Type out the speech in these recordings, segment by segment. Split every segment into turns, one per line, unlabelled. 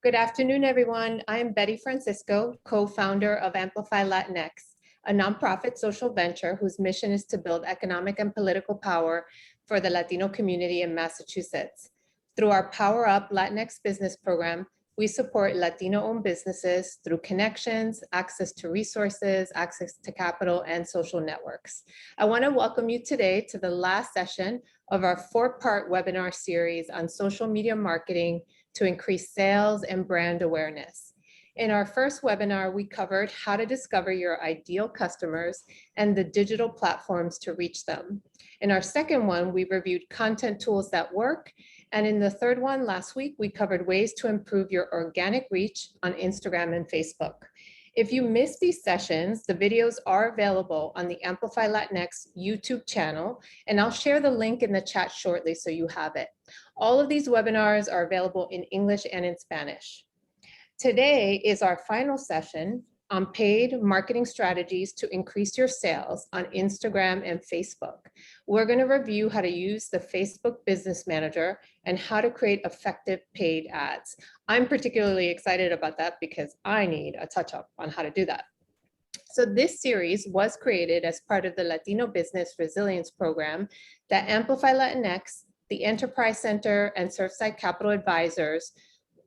Good afternoon, everyone. I am Betty Francisco, co-founder of Amplify Latinx, a nonprofit social venture whose mission is to build economic and political power for the Latino community in Massachusetts. Through our Power Up Latinx business program, we support Latino-owned businesses through connections, access to resources, access to capital, and social networks. I want to welcome you today to the last session of our four-part webinar series on social media marketing to increase sales and brand awareness. In our first webinar, we covered how to discover your ideal customers and the digital platforms to reach them. In our second one, we reviewed content tools that work. And in the third one last week, we covered ways to improve your organic reach on Instagram and Facebook. If you missed these sessions, the videos are available on the Amplify Latinx YouTube channel, and I'll share the link in the chat shortly so you have it. All of these webinars are available in English and in Spanish. Today is our final session on paid marketing strategies to increase your sales on Instagram and Facebook. We're going to review how to use the Facebook Business Manager and how to create effective paid ads. I'm particularly excited about that because I need a touch-up on how to do that. So this series was created as part of the Latino Business Resilience Program that Amplify Latinx, the Enterprise Center, and Surfside Capital Advisors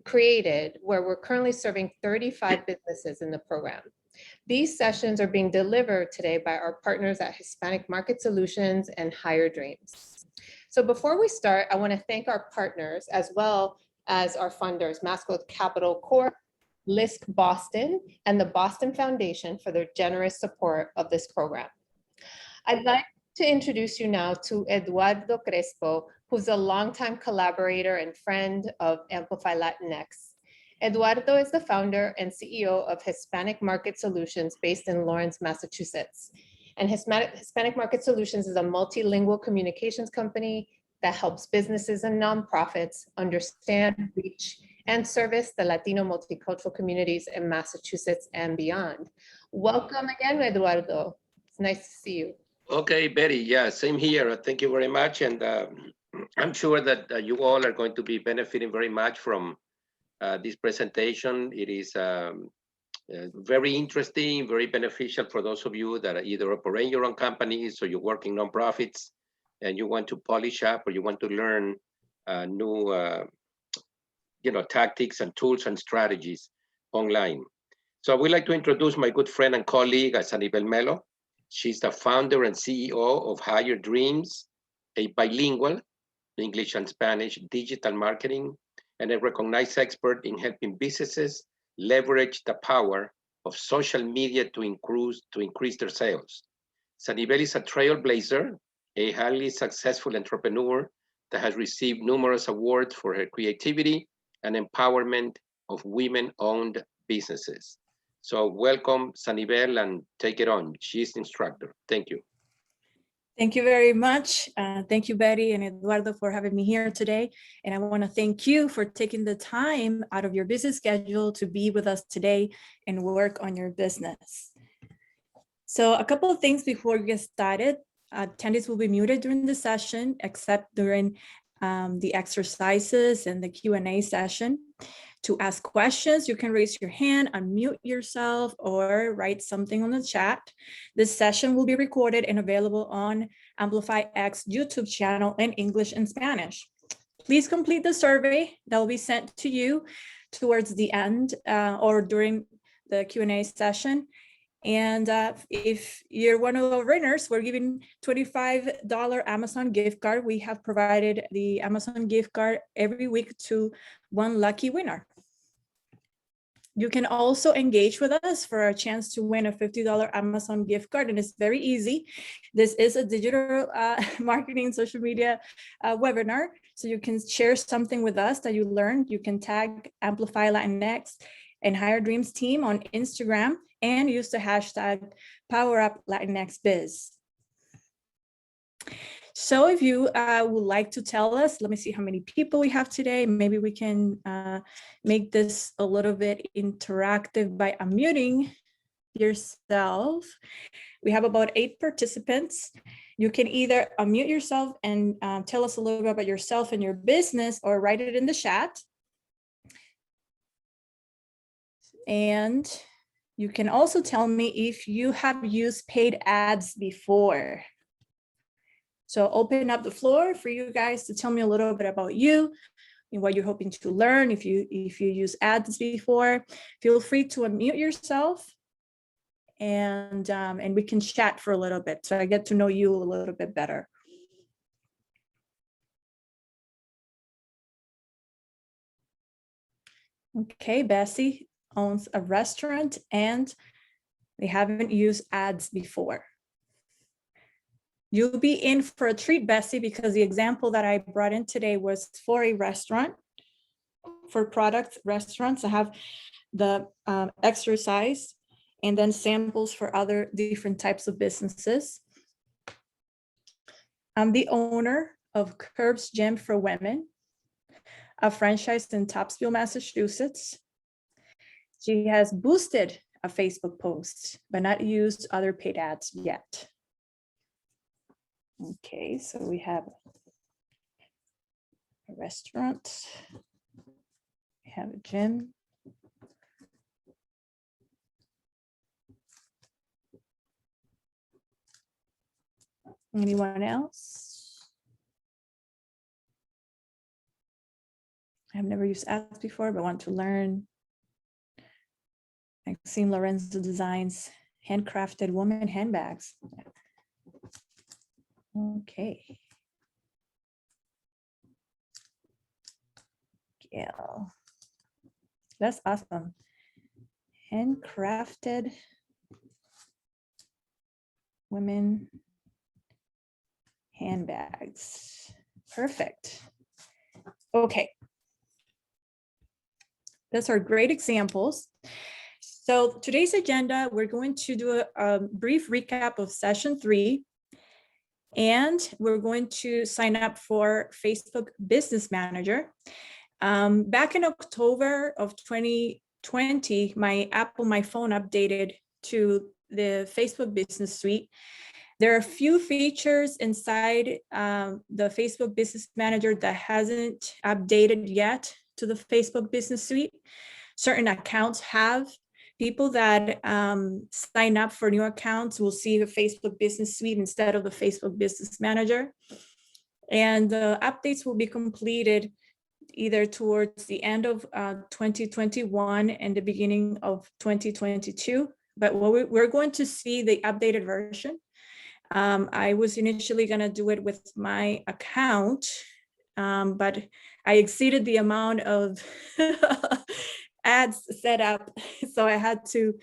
created, where we're currently serving 35 businesses in the program. These sessions are being delivered today by our partners at Hispanic Market Solutions and Higher Dreams. So before we start, I want to thank our partners as well as our funders, Masco Capital Corp, LISC Boston, and the Boston Foundation for their generous support of this program. I'd like to introduce you now to Eduardo Crespo, who's a longtime collaborator and friend of Amplify Latinx. Eduardo is the founder and CEO of Hispanic Market Solutions based in Lawrence, Massachusetts. And Hispanic Market Solutions is a multilingual communications company that helps businesses and nonprofits understand, reach, and service the Latino multicultural communities in Massachusetts and beyond. Welcome again, Eduardo. It's nice to see you.
Okay, Betty, yeah, same here. Thank you very much. And I'm sure that you all are going to be benefiting very much from this presentation. It is very interesting, very beneficial for those of you that are either operate your own companies or you're working nonprofits and you want to polish up or you want to learn new tactics and tools and strategies online. So I would like to introduce my good friend and colleague, ZANIBEL MELO. She's the founder and CEO of Higher Dreams, a bilingual English and Spanish digital marketing, and a recognized expert in helping businesses leverage the power of social media to increase their sales. ZANIBEL is a trailblazer, a highly successful entrepreneur that has received numerous awards for her creativity and empowerment of women-owned businesses. So welcome, ZANIBEL, and take it on. She's the instructor. Thank you.
Thank you very much. Thank you, Betty and Eduardo, for having me here today. And I want to thank you for taking the time out of your busy schedule to be with us today and work on your business. So a couple of things before we get started. Attendees will be muted during the session, except during the exercises and the Q&A session. To ask questions, you can raise your hand, unmute yourself, or write something on the chat. This session will be recorded and available on Amplify X YouTube channel in English and Spanish. Please complete the survey that will be sent to you towards the end or during the Q&A session. And if you're one of the winners, we're giving $25 Amazon gift card. We have provided the Amazon gift card every week to one lucky winner. You can also engage with us for a chance to win a $50 Amazon gift card, and it's very easy. This is a digital marketing social media webinar, so you can share something with us that you learned. You can tag Amplify Latinx and Higher Dreams team on Instagram and use the hashtag PowerUpLatinxBiz. So if you would like to tell us, let me see how many people we have today. Maybe we can make this a little bit interactive by unmuting yourself. We have about 8 participants. You can either unmute yourself and tell us a little bit about yourself and your business, or write it in the chat. And you can also tell me if you have used paid ads before. So open up the floor for you guys to tell me a little bit about you and what you're hoping to learn. If you use ads before, feel free to unmute yourself, and we can chat for a little bit so I get to know you a little bit better. Okay, Bessie owns a restaurant and they haven't used ads before. You'll be in for a treat, Bessie, because the example that I brought in today was for a restaurant, for product restaurants. I have the exercise and then samples for other different types of businesses. I'm the owner of Curbs Gym for Women, a franchise in Topsville, Massachusetts. She has boosted a Facebook post, but not used other paid ads yet. Okay, so we have a restaurant, we have a gym. Anyone else? I've never used ads before, but want to learn. I've seen Lorenzo Designs handcrafted woman handbags. Okay. Yeah, that's awesome. Handcrafted women handbags. Perfect. Okay. Those are great examples. So today's agenda, we're going to do a brief recap of session 3. And we're going to sign up for Facebook Business Manager. Back in October of 2020, my phone updated to the Facebook Business Suite. There are a few features inside the Facebook Business Manager that hasn't updated yet to the Facebook Business Suite. Certain accounts have. People that sign up for new accounts will see the Facebook Business Suite instead of the Facebook Business Manager. And the updates will be completed either towards the end of 2021 and the beginning of 2022. But we're going to see the updated version. I was initially going to do it with my account, but I exceeded the amount of ads set up, so I had to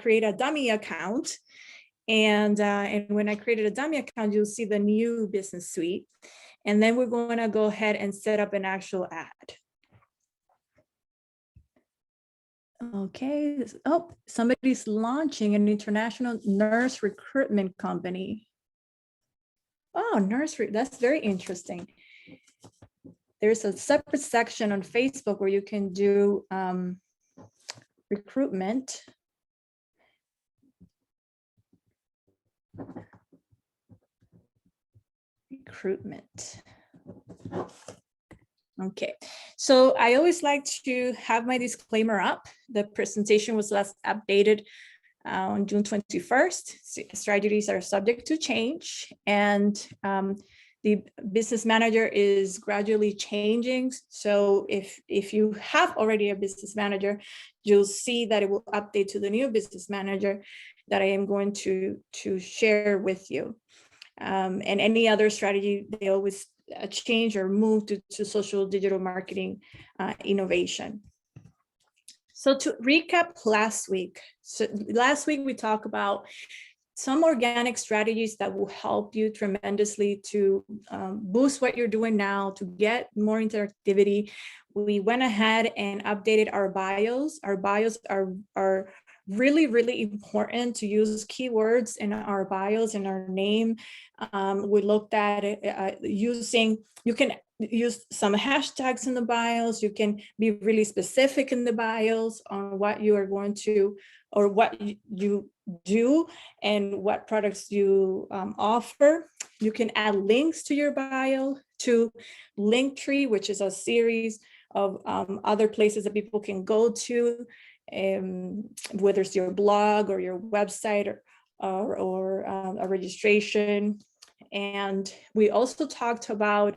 create a dummy account. And when I created a dummy account, you'll see the new business suite. And then we're going to go ahead and set up an actual ad. Okay. Oh, somebody's launching an international nurse recruitment company. Oh, that's very interesting. There's a separate section on Facebook where you can do recruitment. Okay, so I always like to have my disclaimer up. The presentation was last updated on June 21st. Strategies are subject to change, and the business manager is gradually changing. So if you have already a business manager, you'll see that it will update to the new business manager that I am going to share with you. And any other strategy, they always change or move to social digital marketing innovation. So to recap last week, we talked about some organic strategies that will help you tremendously to boost what you're doing now, to get more interactivity. We went ahead and updated our bios. Our bios are really, really important to use keywords in our bios, in our name. We looked at it you can use some hashtags in the bios. You can be really specific in the bios on what you are going to, or what you do and what products you offer. You can add links to your bio, to Linktree, which is a series of other places that people can go to whether it's your blog or your website or a registration. And we also talked about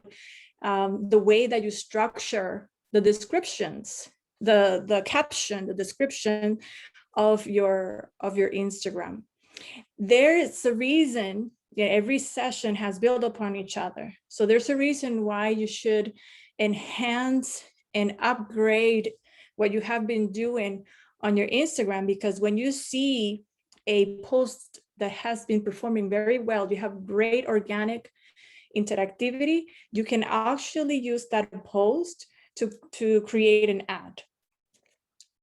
the way that you structure the descriptions, the caption, the description of your Instagram. There is a reason, every session has built upon each other. So there's a reason why you should enhance and upgrade what you have been doing on your Instagram, because when you see a post that has been performing very well, you have great organic interactivity, you can actually use that post to create an ad.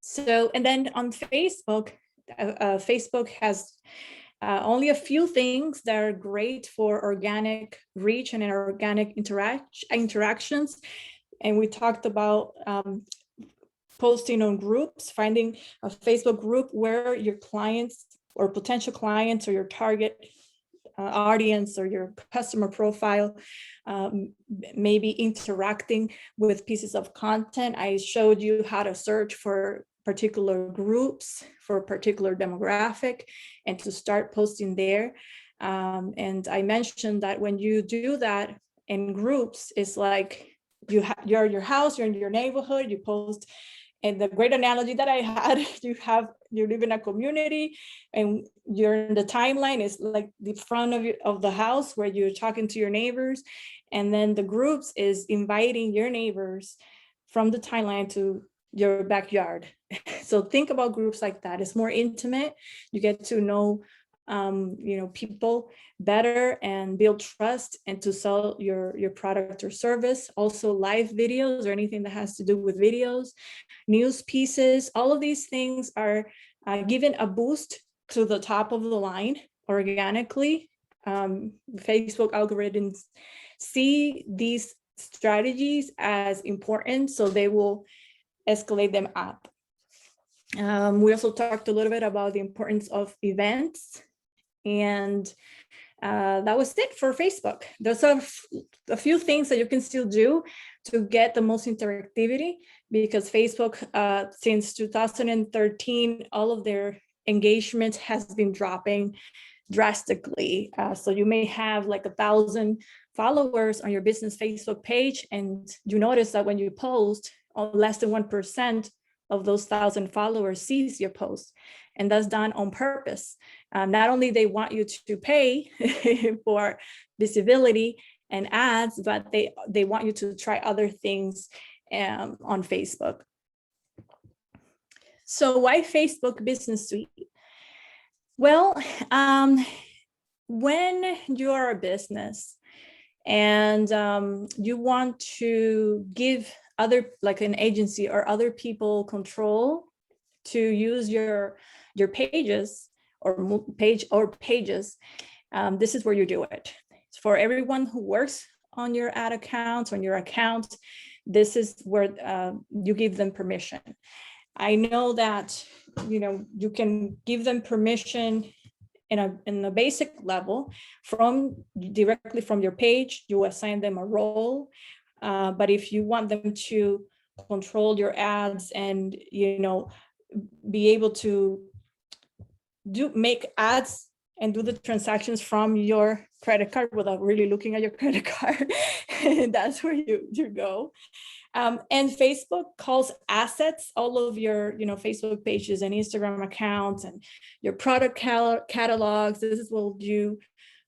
So, and then on Facebook, Facebook has only a few things that are great for organic reach and organic interactions. And we talked about posting on groups, finding a Facebook group where your clients or potential clients or your target audience or your customer profile may be interacting with pieces of content. I showed you how to search for particular groups for a particular demographic and to start posting there. And I mentioned that when you do that in groups, it's like you're in your house, you're in your neighborhood, you post. And the great analogy that I had, you live in a community and you're in the timeline is like the front of the house where you're talking to your neighbors. And then the groups is inviting your neighbors from the timeline to your backyard. So think about groups like that. It's more intimate. You get to know people better and build trust and to sell your product or service. Also live videos or anything that has to do with videos, news pieces, all of these things are given a boost to the top of the line organically. Facebook algorithms see these strategies as important, so they will escalate them up. We also talked a little bit about the importance of events, and that was it for Facebook. There's a few things that you can still do to get the most interactivity, because Facebook, since 2013, all of their engagement has been dropping drastically. So you may have like 1,000 followers on your business Facebook page, and you notice that when you post, less than 1% of those 1,000 followers sees your post, and that's done on purpose. Not only they want you to pay for visibility and ads, but they want you to try other things on Facebook. So why Facebook Business Suite? Well, when you are a business and you want to give other, like an agency or other people, control to use your pages or pages, this is where you do it. For everyone who works on your ad account, on your account, this is where you give them permission. I know that you can give them permission in a basic level directly from your page. You assign them a role, but if you want them to control your ads and be able to make ads and do the transactions from your credit card without really looking at your credit card, that's where you go. And Facebook calls assets all of your Facebook pages and Instagram accounts and your product catalogs. This is what you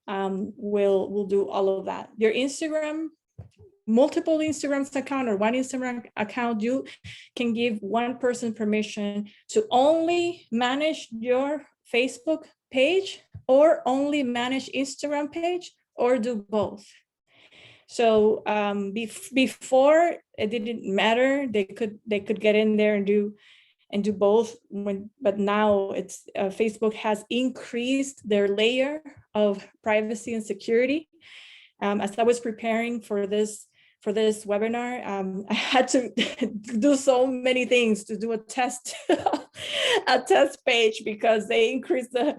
will do all of that. Your Instagram, multiple Instagram account or one Instagram account, you can give one person permission to only manage your Facebook page or only manage Instagram page or do both. So before it didn't matter, they could get in there and do both. But now it's Facebook has increased their layer of privacy and security. As I was preparing for this webinar, I had to do so many things to do a test page because they increased the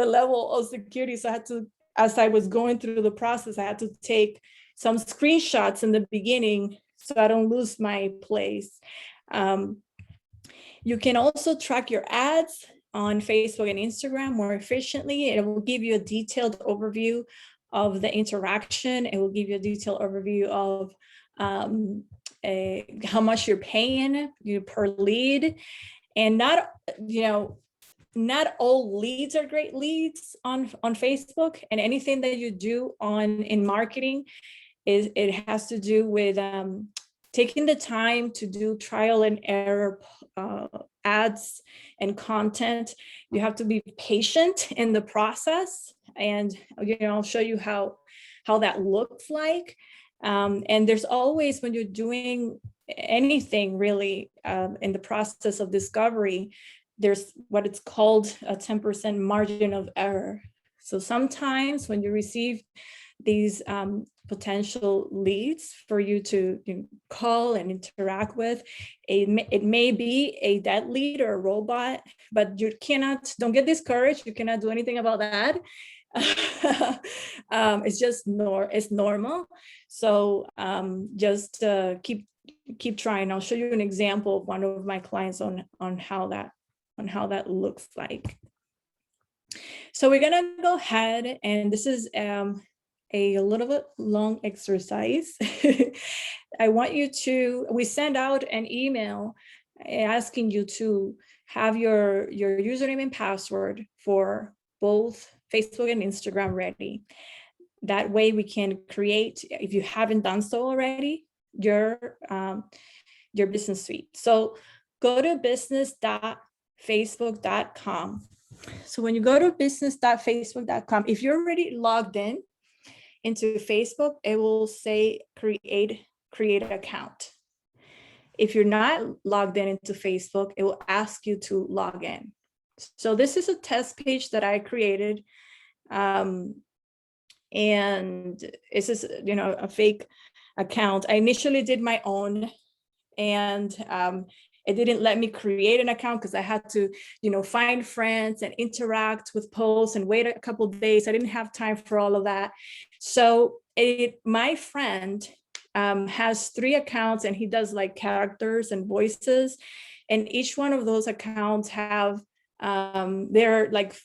level of security. So I had to, as I was going through the process, I had to take some screenshots in the beginning so I don't lose my place. You can also track your ads on Facebook and Instagram more efficiently. It will give you a detailed overview of the interaction. It will give you a detailed overview of how much you're paying per lead. And not all leads are great leads on Facebook, and anything that you do in marketing it has to do with taking the time to do trial and error ads and content. You have to be patient in the process, and I'll show you how that looks like. And there's always, when you're doing anything really in the process of discovery, there's what it's called a 10% margin of error. So sometimes when you receive these potential leads for you to call and interact with, it may be a dead lead or a robot, but don't get discouraged. You cannot do anything about that. It's just it's normal. So just keep trying. I'll show you an example of one of my clients on how that looks like. So we're gonna go ahead, and this is a little bit long exercise. I want you to, we send out an email asking you to have your username and password for both Facebook and Instagram ready. That way we can create, if you haven't done so already, your business suite. So go to business.facebook.com. So when you go to business.facebook.com, if you're already logged in into Facebook, it will say create account. If you're not logged in into Facebook, it will ask you to log in. So this is a test page that I created. And this is, a fake account. I initially did my own, and it didn't let me create an account because I had to, find friends and interact with posts and wait a couple of days. I didn't have time for all of that. So my friend has 3 accounts, and he does like characters and voices. And each one of those accounts have, they're like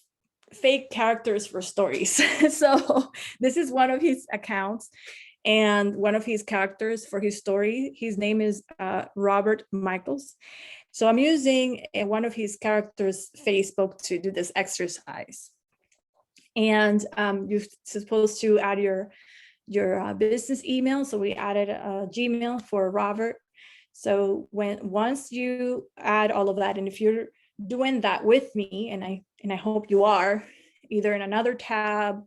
fake characters for stories. So this is one of his accounts. And one of his characters for his story, his name is Robert Michaels. So I'm using one of his characters' Facebook to do this exercise. And you're supposed to add your business email. So we added a Gmail for Robert. So once you add all of that, and if you're doing that with me, and I hope you are, either in another tab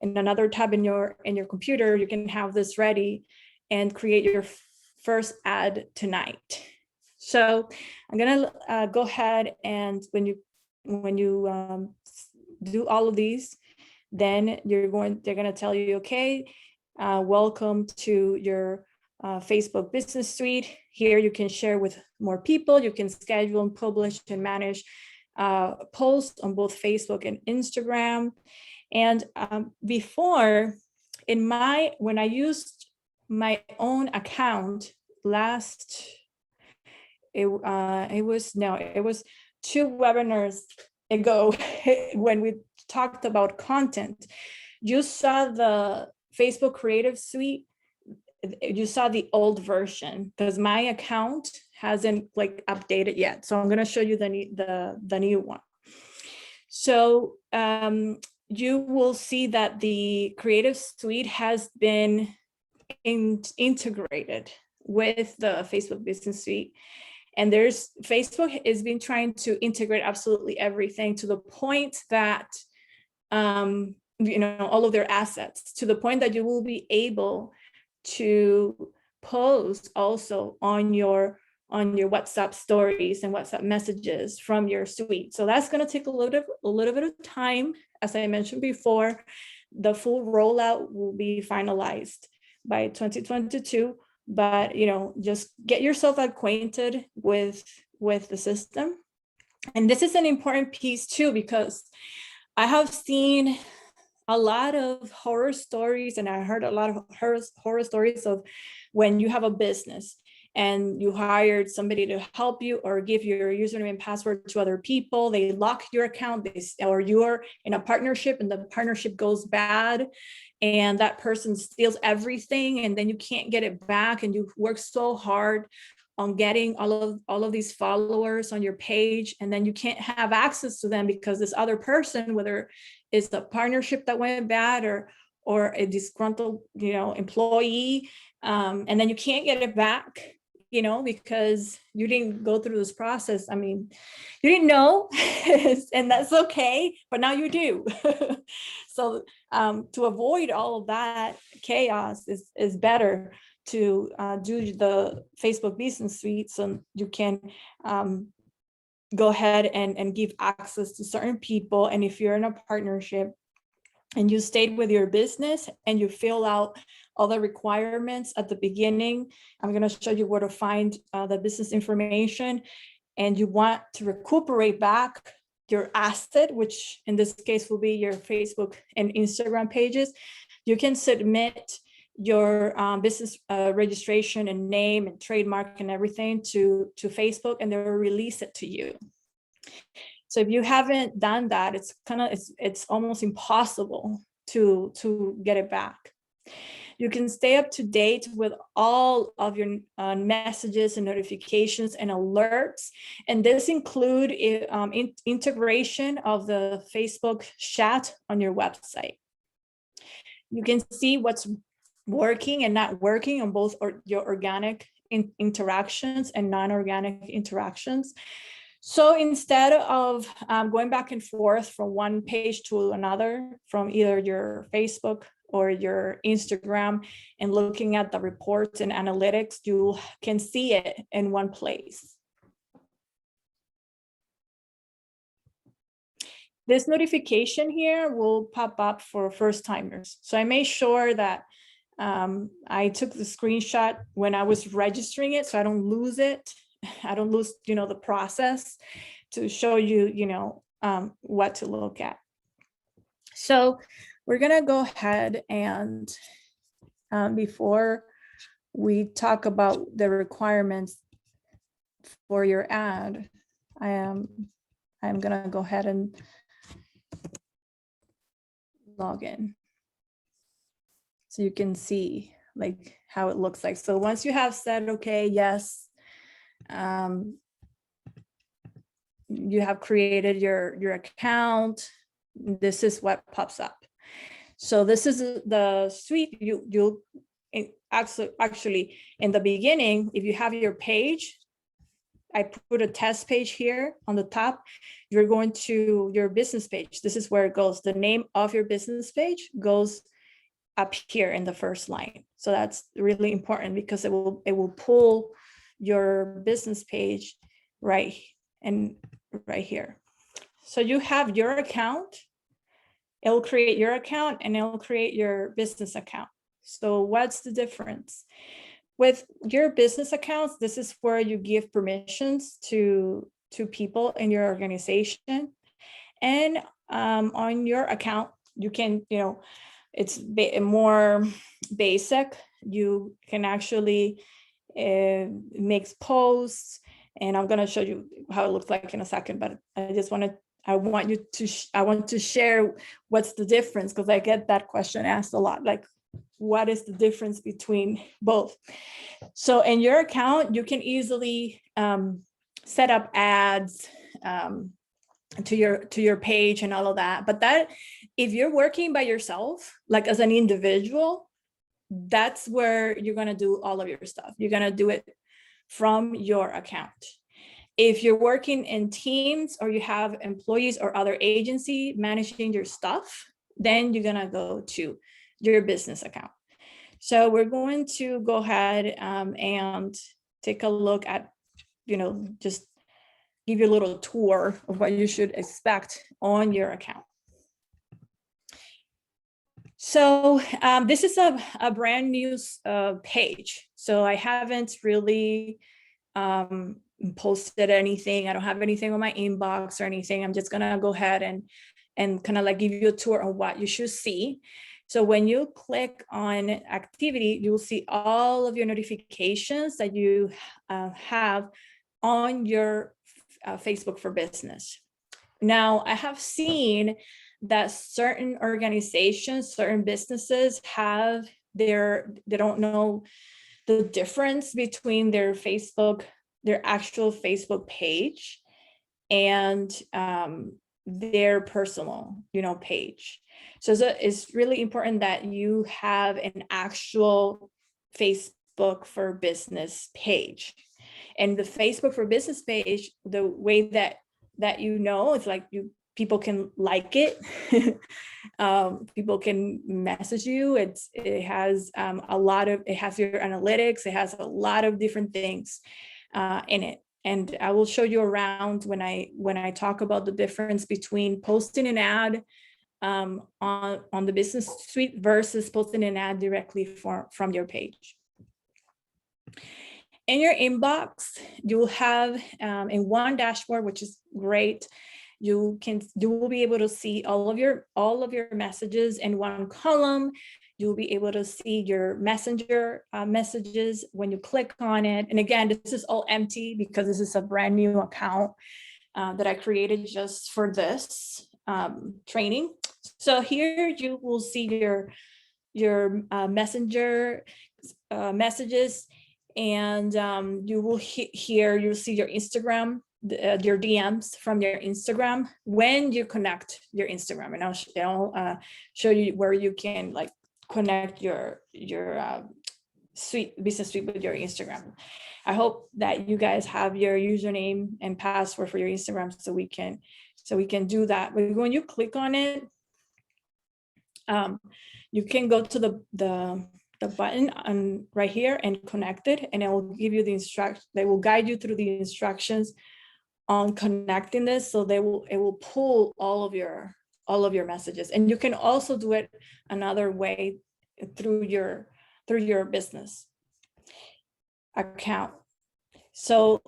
in your computer, you can have this ready and create your first ad tonight. So I'm gonna go ahead, and when you do all of these, then they're gonna tell you, okay, welcome to your Facebook business suite. Here you can share with more people. You can schedule and publish and manage posts on both Facebook and Instagram. And before, when I used my own account it was 2 webinars ago when we talked about content. You saw the Facebook Creative Suite. You saw the old version because my account hasn't updated yet. So I'm going to show you the new one. So you will see that the Creative Suite has been integrated with the Facebook Business Suite. And Facebook has been trying to integrate absolutely everything to the point that, all of their assets, to the point that you will be able to post also on your WhatsApp stories and WhatsApp messages from your suite. So that's going to take a little bit of time. As I mentioned before, the full rollout will be finalized by 2022. But just get yourself acquainted with the system. And this is an important piece too, because I have seen a lot of horror stories, and I heard a lot of horror stories of when you have a business and you hired somebody to help you or give your username and password to other people. They lock your account, or you're in a partnership and the partnership goes bad and that person steals everything, and then you can't get it back, and you work so hard on getting all of these followers on your page, and then you can't have access to them because this other person, whether it's a partnership that went bad or a disgruntled, employee, and then you can't get it back, because you didn't go through this process. I mean, you didn't know, and that's okay, but now you do. So to avoid all of that chaos is better to do the Facebook Business Suite, so you can go ahead and give access to certain people. And if you're in a partnership and you stayed with your business and you fill out all the requirements at the beginning, I'm going to show you where to find the business information, and you want to recuperate back your asset, which in this case will be your Facebook and Instagram pages. You can submit your business registration and name and trademark and everything to Facebook, and they'll release it to you. So if you haven't done that, it's almost impossible to get it back. You can stay up to date with all of your messages and notifications and alerts. And this include integration of the Facebook chat on your website. You can see what's working and not working on both your organic interactions and non-organic interactions. So instead of going back and forth from one page to another, from either your Facebook or your Instagram, and looking at the reports and analytics, you can see it in one place. This notification here will pop up for first timers. So I made sure that I took the screenshot when I was registering it, so I don't lose it. I don't lose, the process, to show you, what to look at. So we're gonna go ahead and before we talk about the requirements for your ad, I'm gonna go ahead and log in so you can see like how it looks like. So once you have said, okay, yes, you have created your account, this is what pops up. So this is the suite. You'll actually in the beginning, if you have your page, I put a test page here on the top. You're going to your business page. This is where it goes. The name of your business page goes up here in the first line. So that's really important because it will pull your business page right here. So you have your account. It will create your account and it will create your business account. So what's the difference? With your business accounts, this is where you give permissions to people in your organization. And on your account, you can, it's more basic. You can actually make posts, and I'm going to show you how it looks like in a second, but I want to share what's the difference, because I get that question asked a lot, like, what is the difference between both? So in your account, you can easily set up ads to your page and all of that. But that, if you're working by yourself, like as an individual, that's where you're going to do all of your stuff. You're going to do it from your account. If you're working in teams or you have employees or other agency managing your stuff, then you're going to go to your business account. So we're going to go ahead and take a look at, just give you a little tour of what you should expect on your account. So this is a brand new page. So I haven't really posted anything. I don't have anything on my inbox or anything. I'm just gonna go ahead and kind of like give you a tour on what you should see. So when you click on activity, you'll see all of your notifications that you have on your Facebook for Business. Now, I have seen that certain organizations, certain businesses have they don't know the difference between their actual Facebook page and their personal, page. So it's really important that you have an actual Facebook for Business page. And the Facebook for Business page, the way that it's like people can like it. People can message you. It has it has your analytics. It has a lot of different things in it. And I will show you around when I talk about the difference between posting an ad on the Business Suite versus posting an ad directly from your page. In your inbox, you will have in one dashboard, which is great. You will be able to see all of your messages in one column. You'll be able to see your messenger messages when you click on it. And again, this is all empty because this is a brand new account that I created just for this training. So here you will see your messenger messages, and you will you'll see your Instagram, your DMs from your Instagram when you connect your Instagram. And I'll show you where you can like connect your Business Suite with your Instagram. I hope that you guys have your username and password for your Instagram so we can do that. But when you click on it, you can go to the button on right here and connect it, and it will give you the instructions. They will guide you through the instructions on connecting this. So it will pull all of your messages, and you can also do it another way through your business account. So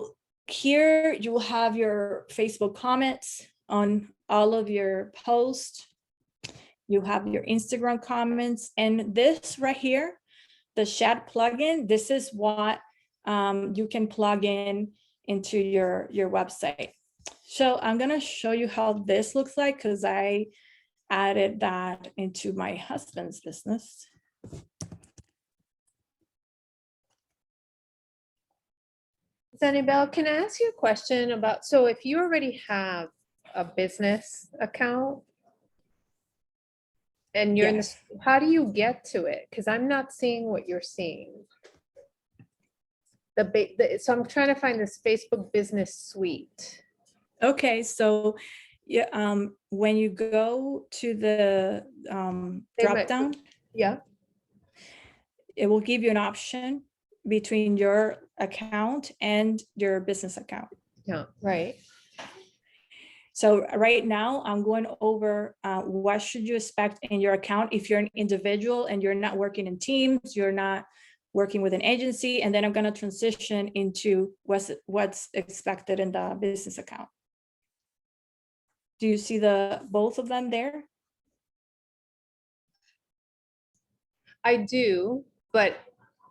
here you will have your Facebook comments on all of your posts. You have your Instagram comments, and this right here, the chat plugin, this is what you can plug into your website. So I'm gonna show you how this looks like because I added that into my husband's business.
Zanibel, can I ask you a question about, so if you already have a business account and you're
Yes.
in the, how do you get to it? Because I'm not seeing what you're seeing. So I'm trying to find this Facebook Business Suite.
Okay, so yeah, when you go to the drop down,
Yeah.
it will give you an option between your account and your business account.
Yeah, right.
So right now I'm going over what should you expect in your account if you're an individual and you're not working in teams, you're not working with an agency, and then I'm going to transition into what's expected in the business account. Do you see both of them there?
I do, but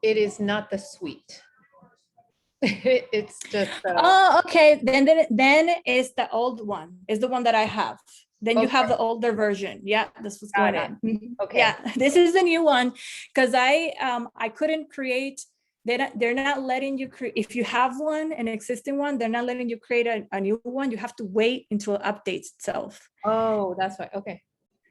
it is not the suite. It's just
Oh, okay. Then it's the old one. It's the one that I have. Then you have the older version. Yeah, this was going on.
Okay.
Yeah, this is the new one because I couldn't create. They're not letting you create. If you have an existing one, they're not letting you create a new one. You have to wait until it updates itself.
Oh, that's right. Okay.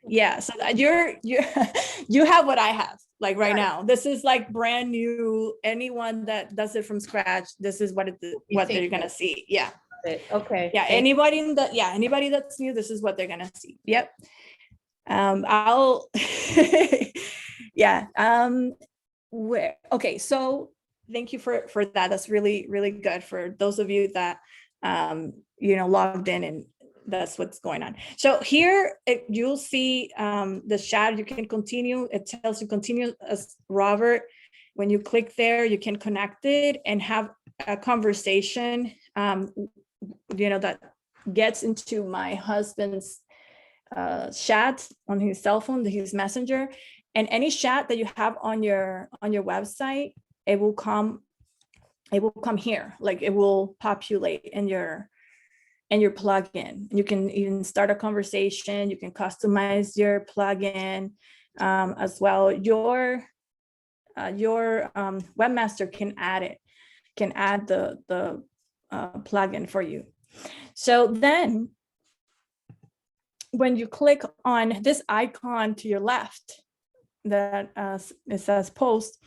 Yeah, so that you have what I have like right now. This is like brand new. Anyone that does it from scratch, this is what they're gonna see. Yeah.
Okay.
Yeah. Anybody that's new, this is what they're gonna see. Yep. I'll yeah. Okay. So thank you for that. That's really, really good for those of you that logged in and that's what's going on. So here you'll see the chat. You can continue. It tells you continue as Robert. When you click there, you can connect it and have a conversation, that gets into my husband's chat on his cell phone, his messenger. And any chat that you have on your website, it will come here, like it will populate in your plugin. You can even start a conversation. You can customize your plugin as well. Your webmaster can add the plugin for you. So then when you click on this icon to your left that it says post,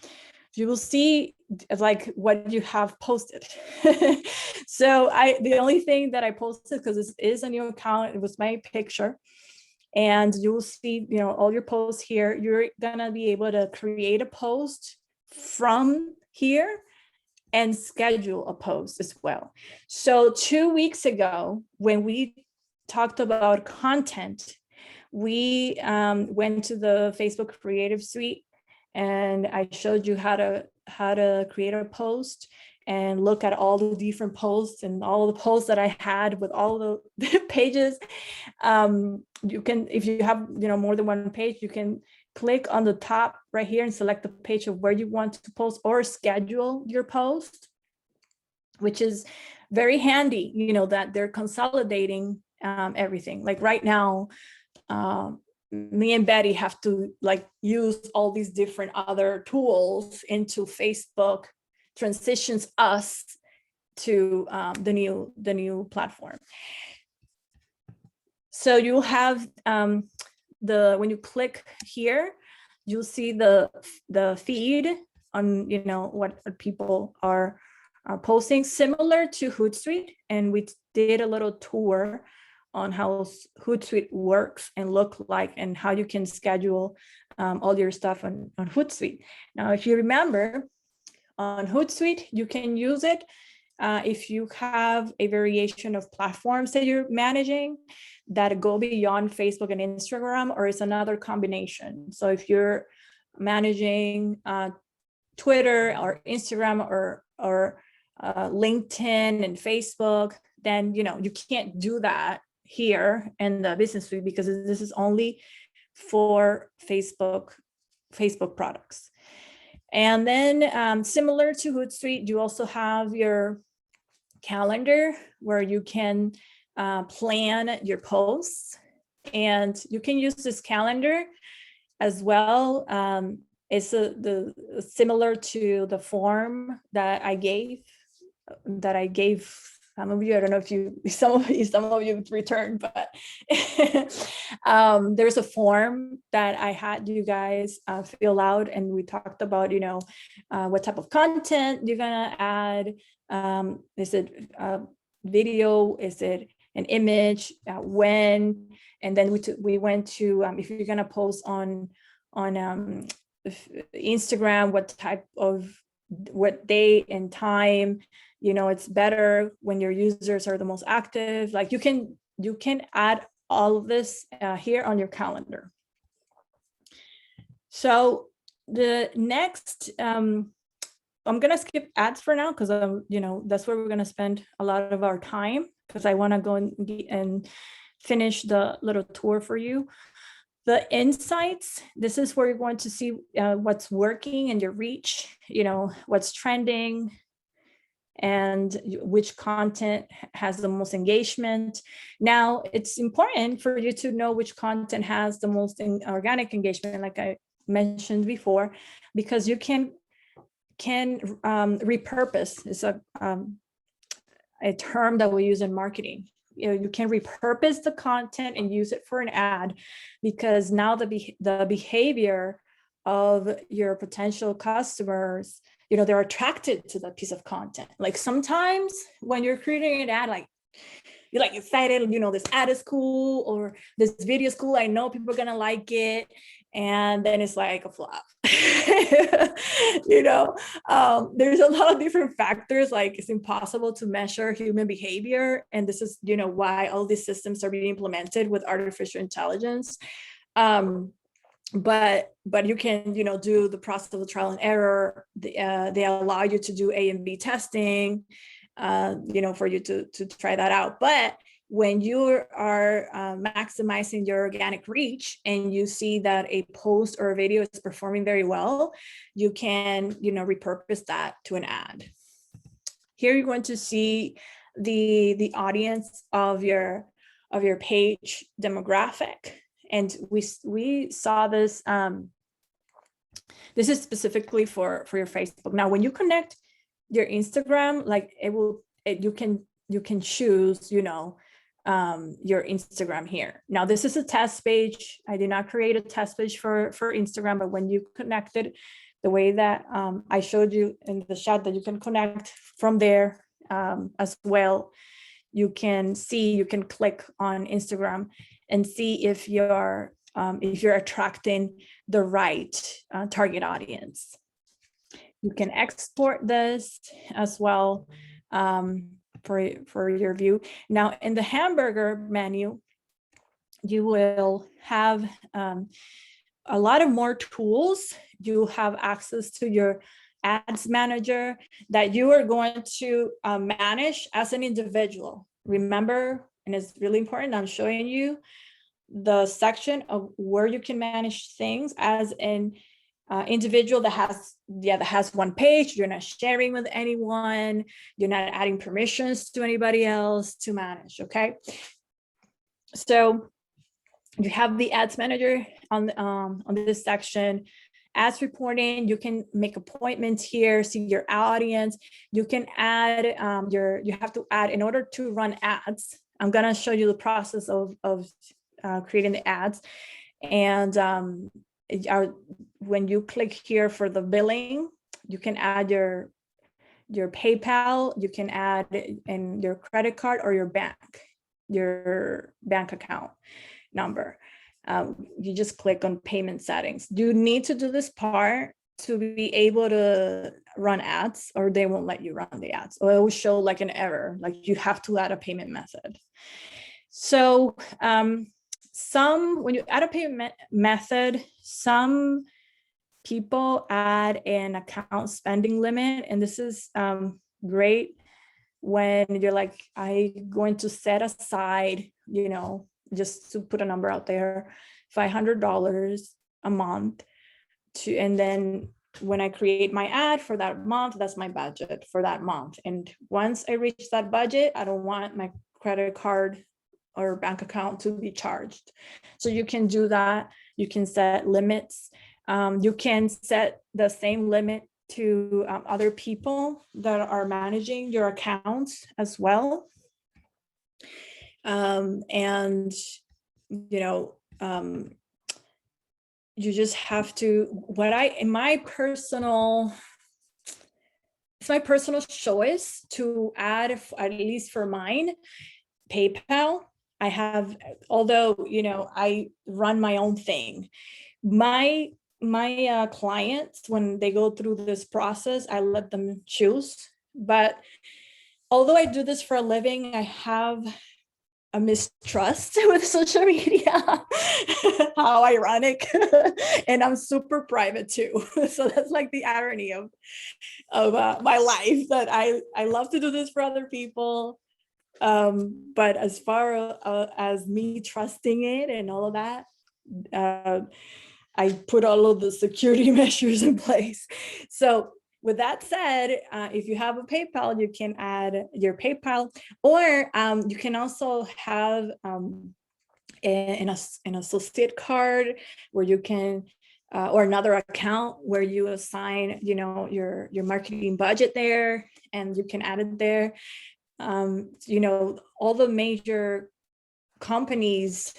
you will see like what you have posted. So the only thing that I posted, because this is a new account, it was my picture, and you will see, you know, all your posts here. You're gonna be able to create a post from here and schedule a post as well. So 2 weeks ago, when we talked about content, we went to the Facebook Creative Suite, and I showed you how to create a post and look at all the different posts and all the posts that I had with all the pages. You can, if you have, you know, more than one page, you can click on the top right here and select the page of where you want to post or schedule your post, which is very handy, you know, that they're consolidating everything. Like right now, me and Betty have to like use all these different other tools into Facebook transitions us to the new platform. So you'll have when you click here, you'll see the feed on, you know, what people are posting, similar to Hootsuite, and we did a little tour on how Hootsuite works and look like, and how you can schedule all your stuff on Hootsuite. Now, if you remember, on Hootsuite, you can use it if you have a variation of platforms that you're managing that go beyond Facebook and Instagram, or it's another combination. So if you're managing Twitter or Instagram or LinkedIn and Facebook, then, you know, you can't do that here in the business suite, because this is only for Facebook products. And then similar to Hootsuite, you also have your calendar where you can plan your posts, and you can use this calendar as well. It's similar to the form that I gave some of you. I don't know if some of you returned, but there's a form that I had you guys fill out, and we talked about, you know, what type of content you're gonna add. Is it video? Is it an image? When? And then we went to if you're gonna post on Instagram, what date and time. You know, it's better when your users are the most active. Like you can add all of this here on your calendar. So the next, I'm gonna skip ads for now, because you know, that's where we're gonna spend a lot of our time, because I want to go and finish the little tour for you. The insights, this is where you're going to see what's working in your reach, you know, what's trending, and which content has the most engagement. Now, it's important for you to know which content has the most organic engagement, like I mentioned before, because you can repurpose. It's a term that we use in marketing. You know, you can repurpose the content and use it for an ad, because now the behavior of your potential customers, you know, they're attracted to that piece of content. Like sometimes when you're creating an ad, like you're like excited, you know, this ad is cool, or this video is cool, I know people are gonna like it, and then it's like a flop. You know, there's a lot of different factors. Like it's impossible to measure human behavior, and this is, you know, why all these systems are being implemented with artificial intelligence. But you can, you know, do the process of trial and error. They allow you to do A and B testing, you know, for you to try that out. But when you are maximizing your organic reach and you see that a post or a video is performing very well, you can, repurpose that to an ad. Here you're going to see the audience of your page demographic. And we saw this, this is specifically for your Facebook. Now, when you connect your Instagram, like you can choose, your Instagram here. Now, this is a test page. I did not create a test page for Instagram, but when you connect it, the way that I showed you in the chat that you can connect from there as well, you can click on Instagram and see if you're attracting the right target audience. You can export this as well for your view. Now, in the hamburger menu, you will have a lot of more tools. You have access to your ads manager that you are going to manage as an individual. Remember, and it's really important, I'm showing you the section of where you can manage things as an individual that has one page. You're not sharing with anyone. You're not adding permissions to anybody else to manage, okay? So you have the ads manager on this section. Ads reporting, you can make appointments here, see your audience. You can add you have to add, in order to run ads, I'm gonna show you the process of creating the ads. And when you click here for the billing, you can add your PayPal, you can add in your credit card or your bank account number. You just click on payment settings. You need to do this part to be able to run ads, or they won't let you run the ads, or it will show like an error, like you have to add a payment method. So when you add a payment method, some people add an account spending limit, and this is great when you're like, I'm going to set aside, just to put a number out there, $500 a month and then when I create my ad for that month, that's my budget for that month. And once I reach that budget, I don't want my credit card or bank account to be charged. So you can do that. You can set limits. You can set the same limit to other people that are managing your accounts as well. And you just have to, it's my personal choice to add, at least for mine, PayPal. I have, although, I run my own thing. My clients, when they go through this process, I let them choose. But although I do this for a living, I have a mistrust with social media. How ironic. And I'm super private too. So that's like the irony of my life, that I love to do this for other people. But as far as me trusting it and all of that, I put all of the security measures in place. So with that said, if you have a PayPal, you can add your PayPal, or you can also have an associate card where you can, or another account where you assign, your marketing budget there, and you can add it there. All the major companies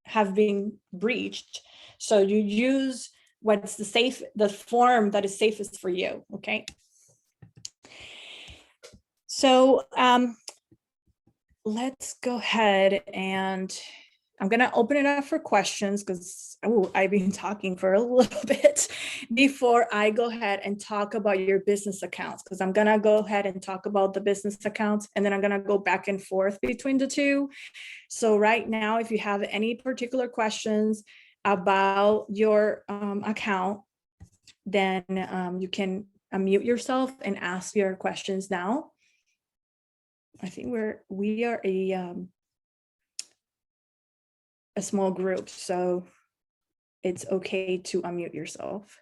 have been breached. So you use what's the form that is safest for you, okay? So let's go ahead, and I'm gonna open it up for questions, because I've been talking for a little bit before I go ahead and talk about your business accounts, because I'm gonna go ahead and talk about the business accounts, and then I'm gonna go back and forth between the two. So right now, if you have any particular questions about your account, then you can unmute yourself and ask your questions now. I think we are a a small group, so it's okay to unmute yourself.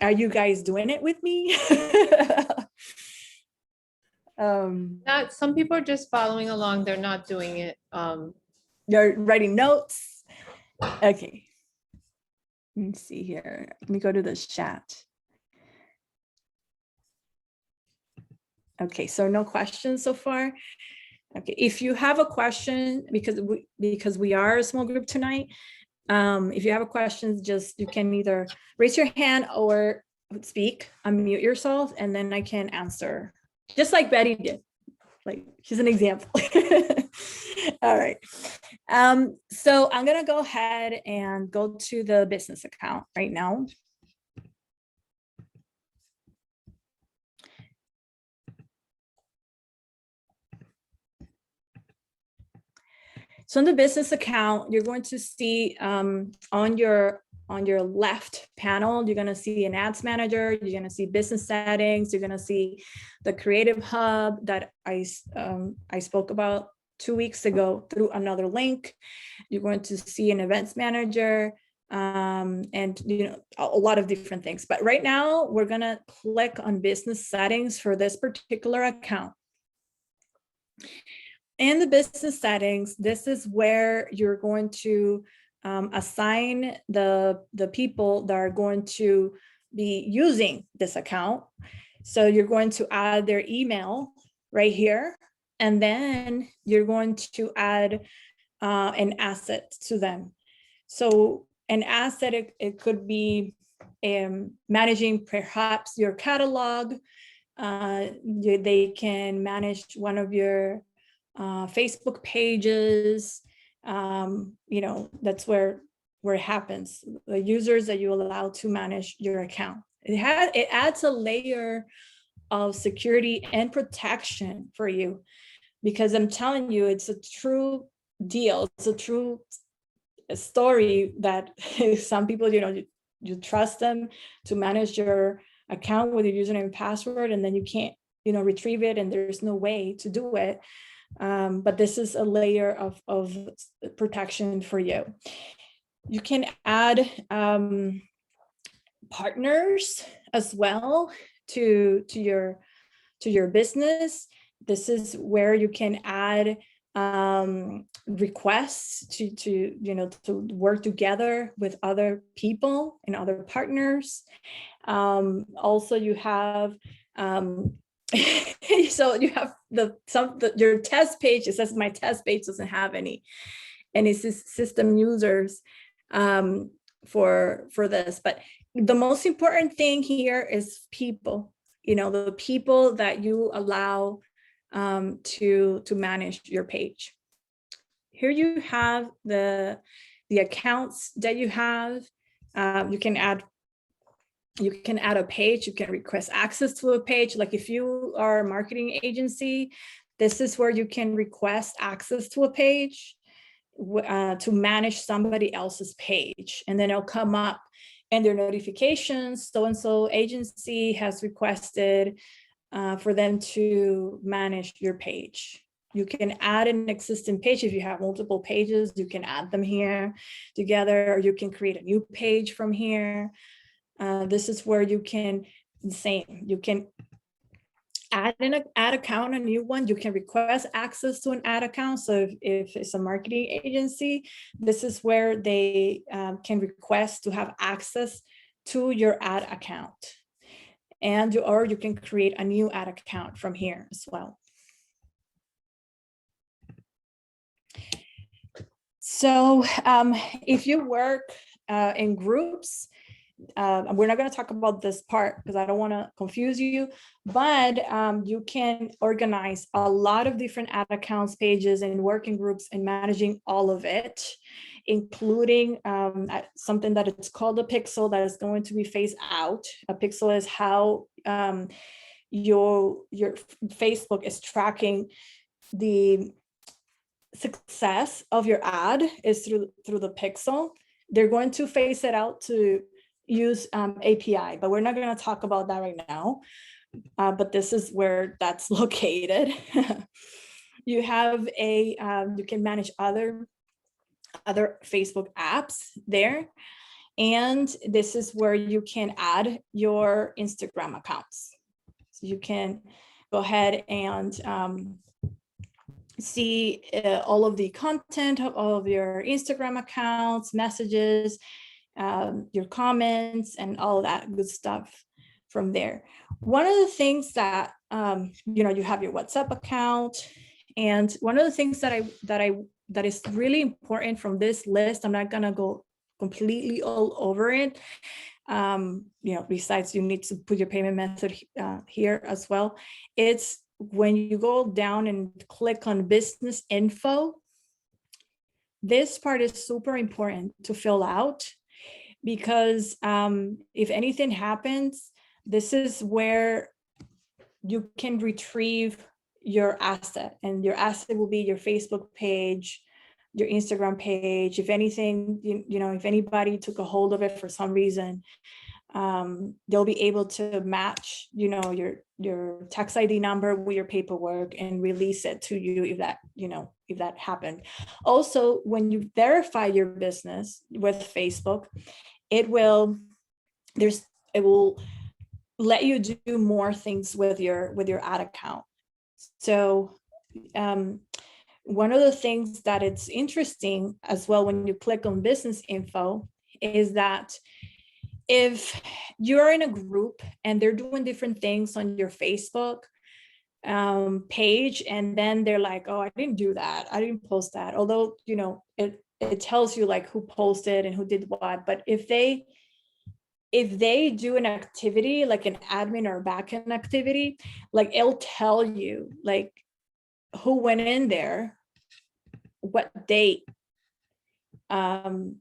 Are you guys doing it with me?
Some people are just following along. They're not doing it.
You're writing notes. Okay. Let me see here. Let me go to the chat. Okay, so no questions so far. Okay, if you have a question, because we are a small group tonight, if you have a question, just you can either raise your hand or speak, unmute yourself, and then I can answer, just like Betty did. Like, she's an example. All right. So I'm gonna go ahead and go to the business account right now. So in the business account, you're going to see on your left panel, you're going to see an ads manager, you're going to see business settings, you're going to see the creative hub that I spoke about 2 weeks ago through another link. You're going to see an events manager and a lot of different things. But right now we're going to click on business settings for this particular account. In the business settings, this is where you're going to assign the people that are going to be using this account. So you're going to add their email right here, and then you're going to add an asset to them. So an asset, it could be managing perhaps your catalog. They can manage one of your Facebook pages. That's where it happens. The users that you allow to manage your account. It adds a layer of security and protection for you, because I'm telling you, it's a true deal. It's a true story that some people, you trust them to manage your account with your username and password, and then you can't, retrieve it, and there's no way to do it. But this is a layer of protection for you. You can add partners as well to your business. This is where you can add requests to work together with other people and other partners. Also, you have so you have your test page. It says my test page doesn't have any system users for this, but the most important thing here is people, the people that you allow to manage your page. Here you have the accounts that you have. You can add a page, you can request access to a page. Like if you are a marketing agency, this is where you can request access to a page to manage somebody else's page. And then it'll come up in their notifications, so-and-so agency has requested for them to manage your page. You can add an existing page. If you have multiple pages, you can add them here together, or you can create a new page from here. This is where you can, you can add an ad account, a new one. You can request access to an ad account. So if it's a marketing agency, this is where they can request to have access to your ad account. Or you can create a new ad account from here as well. So if you work in groups, we're not going to talk about this part because I don't want to confuse you, but you can organize a lot of different ad accounts, pages, and working groups, and managing all of it, including something that it's called a pixel that is going to be phased out. A pixel is how your Facebook is tracking the success of your ad is through the pixel. They're going to phase it out to use API, but we're not going to talk about that right now. but this is where that's located. You have a, you can manage other Facebook apps there. And this is where you can add your Instagram accounts. So you can go ahead and see all of the content of all of your Instagram accounts, messages, your comments, and all that good stuff from there. One of the things that, you have your WhatsApp account. And one of the things that is really important from this list, I'm not gonna go completely all over it. Besides you need to put your payment method here as well. It's when you go down and click on business info, this part is super important to fill out, because if anything happens, this is where you can retrieve your asset, and your asset will be your Facebook page, your Instagram page. If anything, if anybody took a hold of it for some reason, they'll be able to match, your tax ID number with your paperwork and release it to you if that happened. Also, when you verify your business with Facebook, it will let you do more things with your ad account. So one of the things that it's interesting as well when you click on business info is that if you're in a group and they're doing different things on your Facebook page, and then they're like, oh, I didn't do that, I didn't post that, although it tells you like who posted and who did what. But if they do an activity like an admin or backend activity, like it'll tell you like who went in there, what date, and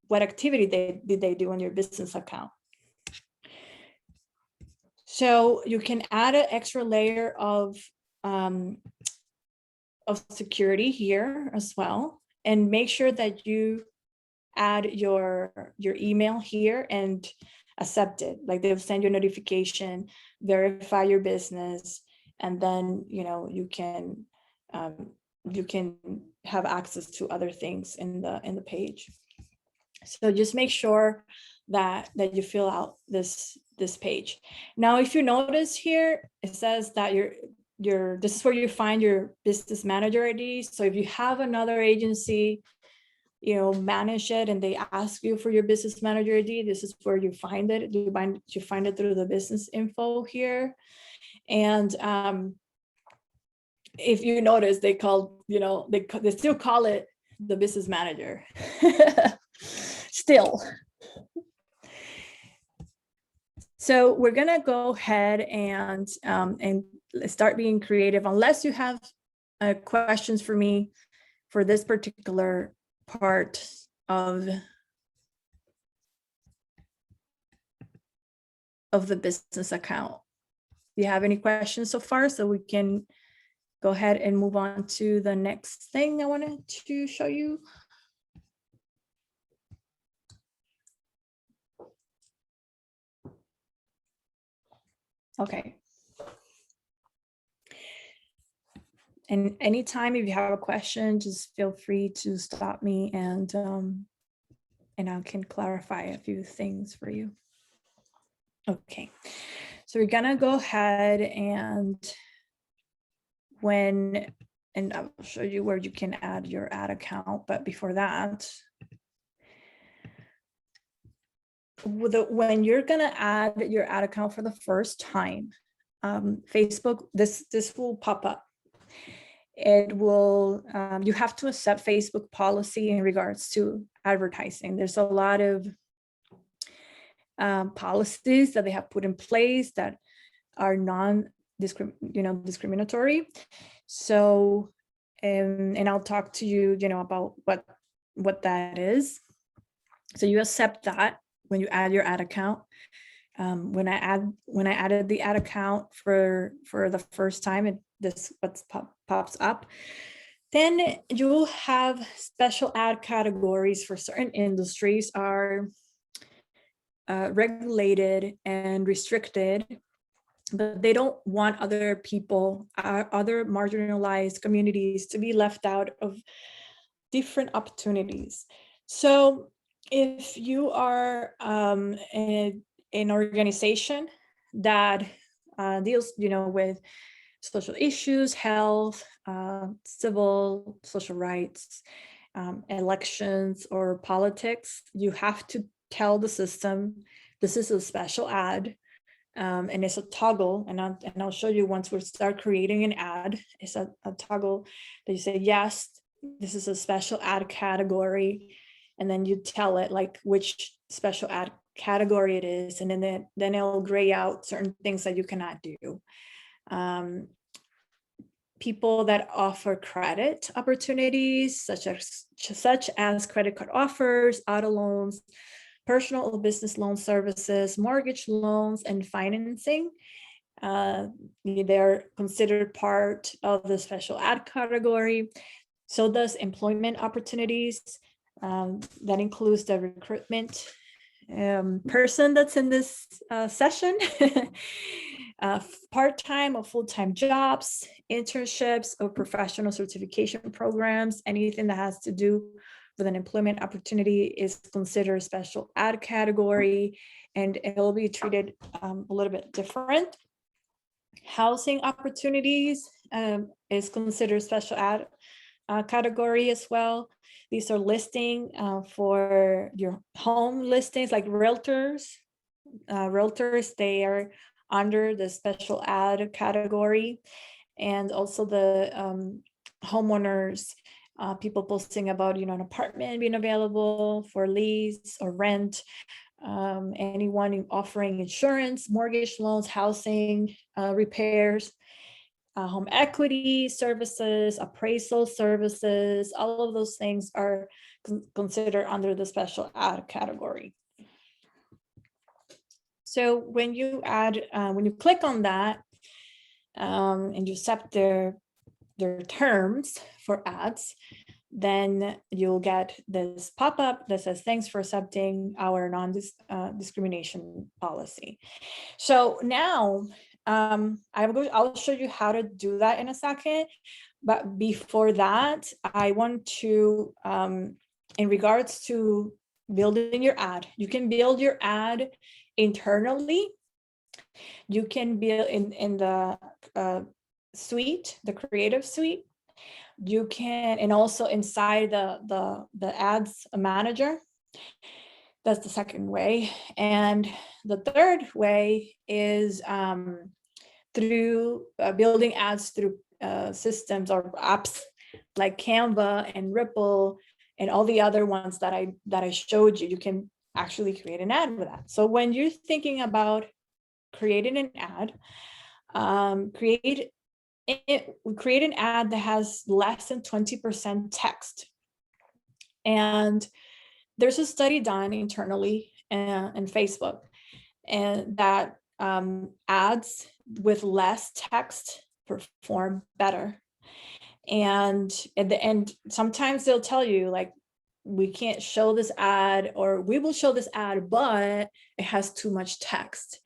what activity did they do on your business account. So you can add an extra layer of security here as well, and make sure that you add your email here and accept it. Like they'll send you a notification, verify your business, and then you can have access to other things in the page. So just make sure that you fill out this page. Now, if you notice here, it says that this is where you find your business manager ID. So if you have another agency, manage it, and they ask you for your business manager ID, this is where you find it. You find it through the business info here. And if you notice, they still call it the business manager. Still. So we're gonna go ahead and start being creative, unless you have questions for me for this particular part of the business account. Do you have any questions so far? So we can go ahead and move on to the next thing I wanted to show you. Okay. And anytime if you have a question, just feel free to stop me, and I can clarify a few things for you. Okay, so we're gonna go ahead and I'll show you where you can add your ad account. But before that, when you're gonna add your ad account for the first time, Facebook, this will pop up. It will, you have to accept Facebook policy in regards to advertising. There's a lot of policies that they have put in place that are discriminatory. So, and I'll talk to you, about what that is. So you accept that when you add your ad account. When I added the ad account for the first time, what pops up. Then you'll have special ad categories for certain industries. Are regulated and restricted, but they don't want other people, other marginalized communities to be left out of different opportunities. So if you are an organization that deals, with social issues, health, civil, social rights, elections, or politics, you have to tell the system, this is a special ad, and it's a toggle, and I'll show you once we start creating an ad. It's a toggle that you say, yes, this is a special ad category, and then you tell it like which special ad category it is, and then it'll gray out certain things that you cannot do. People that offer credit opportunities, such as credit card offers, auto loans, personal or business loan services, mortgage loans, and financing, they're considered part of the special ad category. So does employment opportunities. That includes the recruitment person that's in this session, part-time or full-time jobs, internships, or professional certification programs. Anything that has to do with an employment opportunity is considered a special ad category, and it will be treated a little bit different. Housing opportunities is considered special ad category as well. These are listing for your home listings, like realtors. Realtors, they are under the special ad category, and also the homeowners, people posting about, an apartment being available for lease or rent. Anyone offering insurance, mortgage loans, housing, repairs, home equity services, appraisal services, all of those things are considered under the special ad category. So when you click on that and you accept their terms for ads, then you'll get this pop-up that says, thanks for accepting our non-discrimination policy. So now I'll show you how to do that in a second. But before that, I want to, in regards to building your ad, you can build your ad internally. You can build in the suite, the creative suite. You can, and also inside the ads manager. That's the second way. And the third way is through building ads through systems or apps like Canva and Ripple and all the other ones that I showed you. You can actually create an ad with that. So when you're thinking about creating an ad, create an ad that has less than 20% text. And there's a study done internally in Facebook, and that ads with less text perform better. And at the end, sometimes they'll tell you like, we can't show this ad, or we will show this ad, but it has too much text.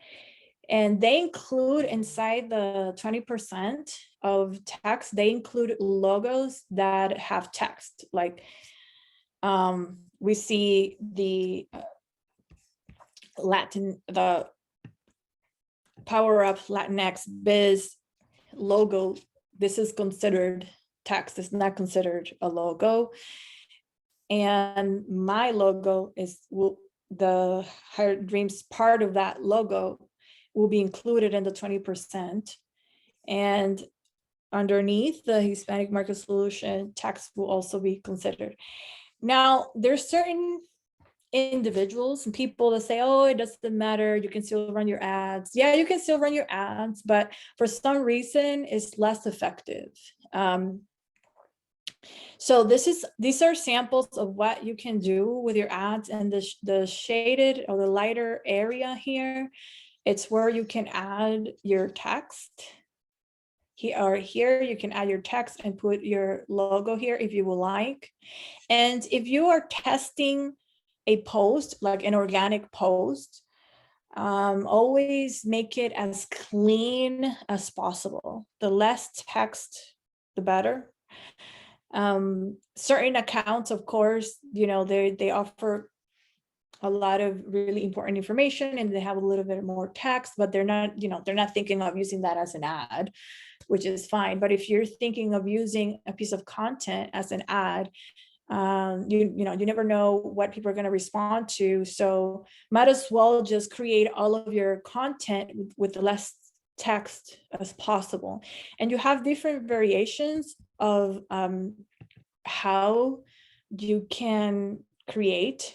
And they include inside the 20% of text, they include logos that have text. Like we see the Power Up Latinx Biz logo. This is considered text. It's not considered a logo. And my logo is the Higher Dreams part of that logo will be included in the 20%. And underneath the Hispanic Market Solution, text will also be considered. Now, there's certain individuals and people that say, oh, it doesn't matter, you can still run your ads. Yeah, you can still run your ads, but for some reason, it's less effective. So these are samples of what you can do with your ads, and the shaded or the lighter area here, it's where you can add your text. Here you can add your text and put your logo here if you would like. And if you are testing a post, like an organic post, Always make it as clean as possible. The less text, the better. Certain accounts, of course, they offer a lot of really important information and they have a little bit more text, but they're not thinking of using that as an ad, which is fine. But if you're thinking of using a piece of content as an ad, you never know what people are going to respond to. So might as well just create all of your content with the less text as possible. And you have different variations of how you can create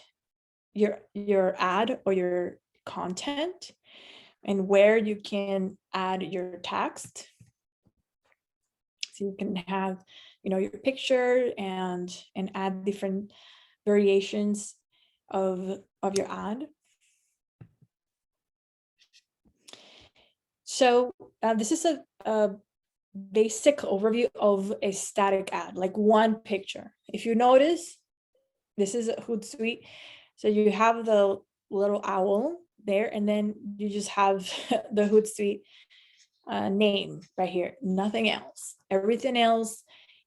your ad or your content and where you can add your text. So you can have, your picture and add different variations of your ad. So this is a basic overview of a static ad, like one picture. If you notice, this is a Hootsuite. So you have the little owl there, and then you just have the Hootsuite name right here, nothing else. Everything else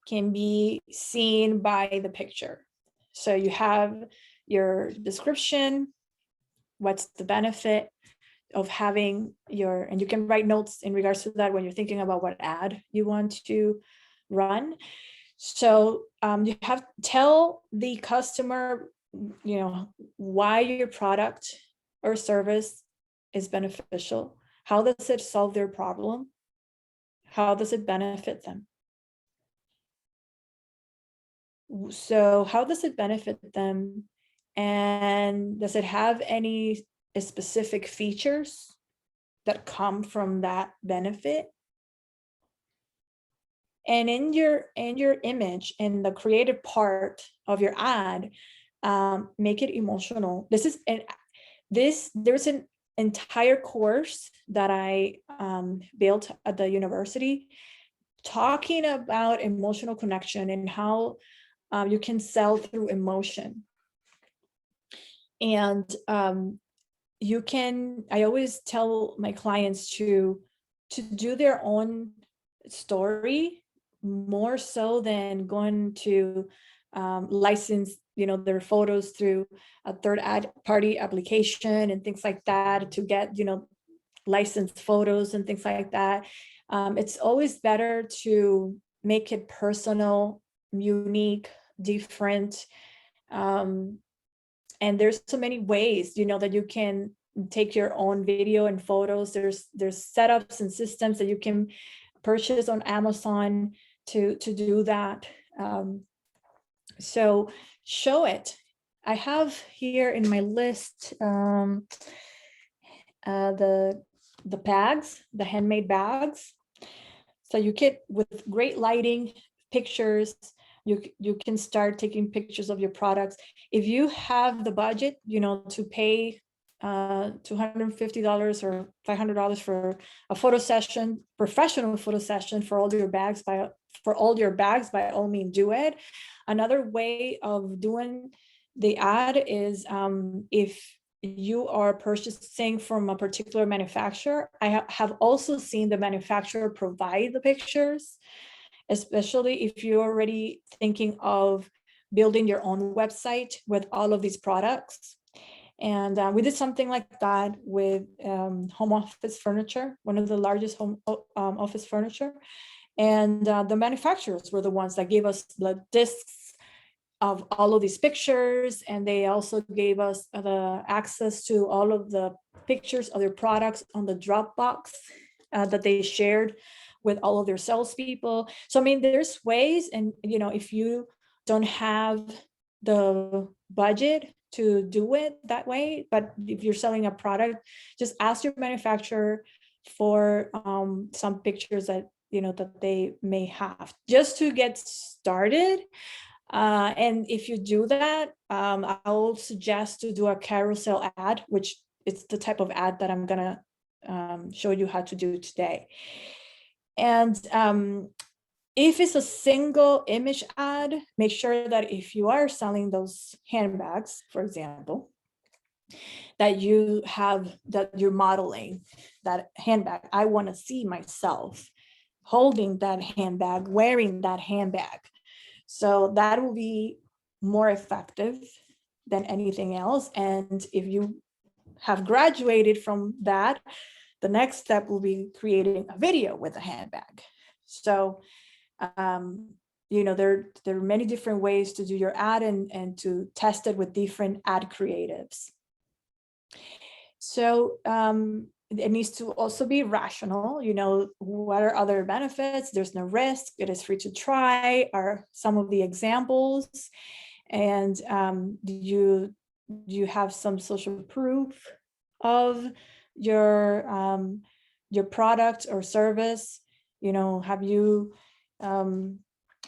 can be seen by the picture. So you have your description, what's the benefit of having and you can write notes in regards to that when you're thinking about what ad you want to run. So you have to tell the customer, why your product or service is beneficial. How does it solve their problem? How does it benefit them? So how does it benefit them? And does it have any specific features that come from that benefit? And in your image, in the creative part of your ad, make it emotional. There's an entire course that I built at the university talking about emotional connection and how you can sell through emotion. And I always tell my clients to do their own story more so than going to license their photos through a third-party application and things like that to get licensed photos and things like that. It's always better to make it personal, unique, different, and there's so many ways that you can take your own video and photos. There's setups and systems that you can purchase on Amazon to do that. So show it. I have here in my list the bags, the handmade bags. So you get, with great lighting, pictures, you can start taking pictures of your products. If you have the budget, to pay $250 or $500 for a photo session, professional photo session for all your bags, by all means do it. Another way of doing the ad is if you are purchasing from a particular manufacturer, I have also seen the manufacturer provide the pictures, especially if you're already thinking of building your own website with all of these products. And we did something like that with home office furniture, one of the largest home office furniture. And the manufacturers were the ones that gave us the discs of all of these pictures. And they also gave us the access to all of the pictures of their products on the Dropbox that they shared with all of their salespeople. So, I mean, there's ways, and, if you don't have the budget to do it that way, but if you're selling a product, just ask your manufacturer for some pictures that that they may have, just to get started. And if you do that, I'll suggest to do a carousel ad, which is the type of ad that I'm gonna show you how to do today. And if it's a single image ad, make sure that if you are selling those handbags, for example, that you have, that you're modeling that handbag. I want to see myself holding that handbag, wearing that handbag. So that will be more effective than anything else. And if you have graduated from that, the next step will be creating a video with a handbag. So, you know, there are many different ways to do your ad and to test it with different ad creatives. So it needs to also be rational. You know, what are other benefits? There's no risk. It is free to try, are some of the examples. And do you have some social proof of your product or service? You know, have you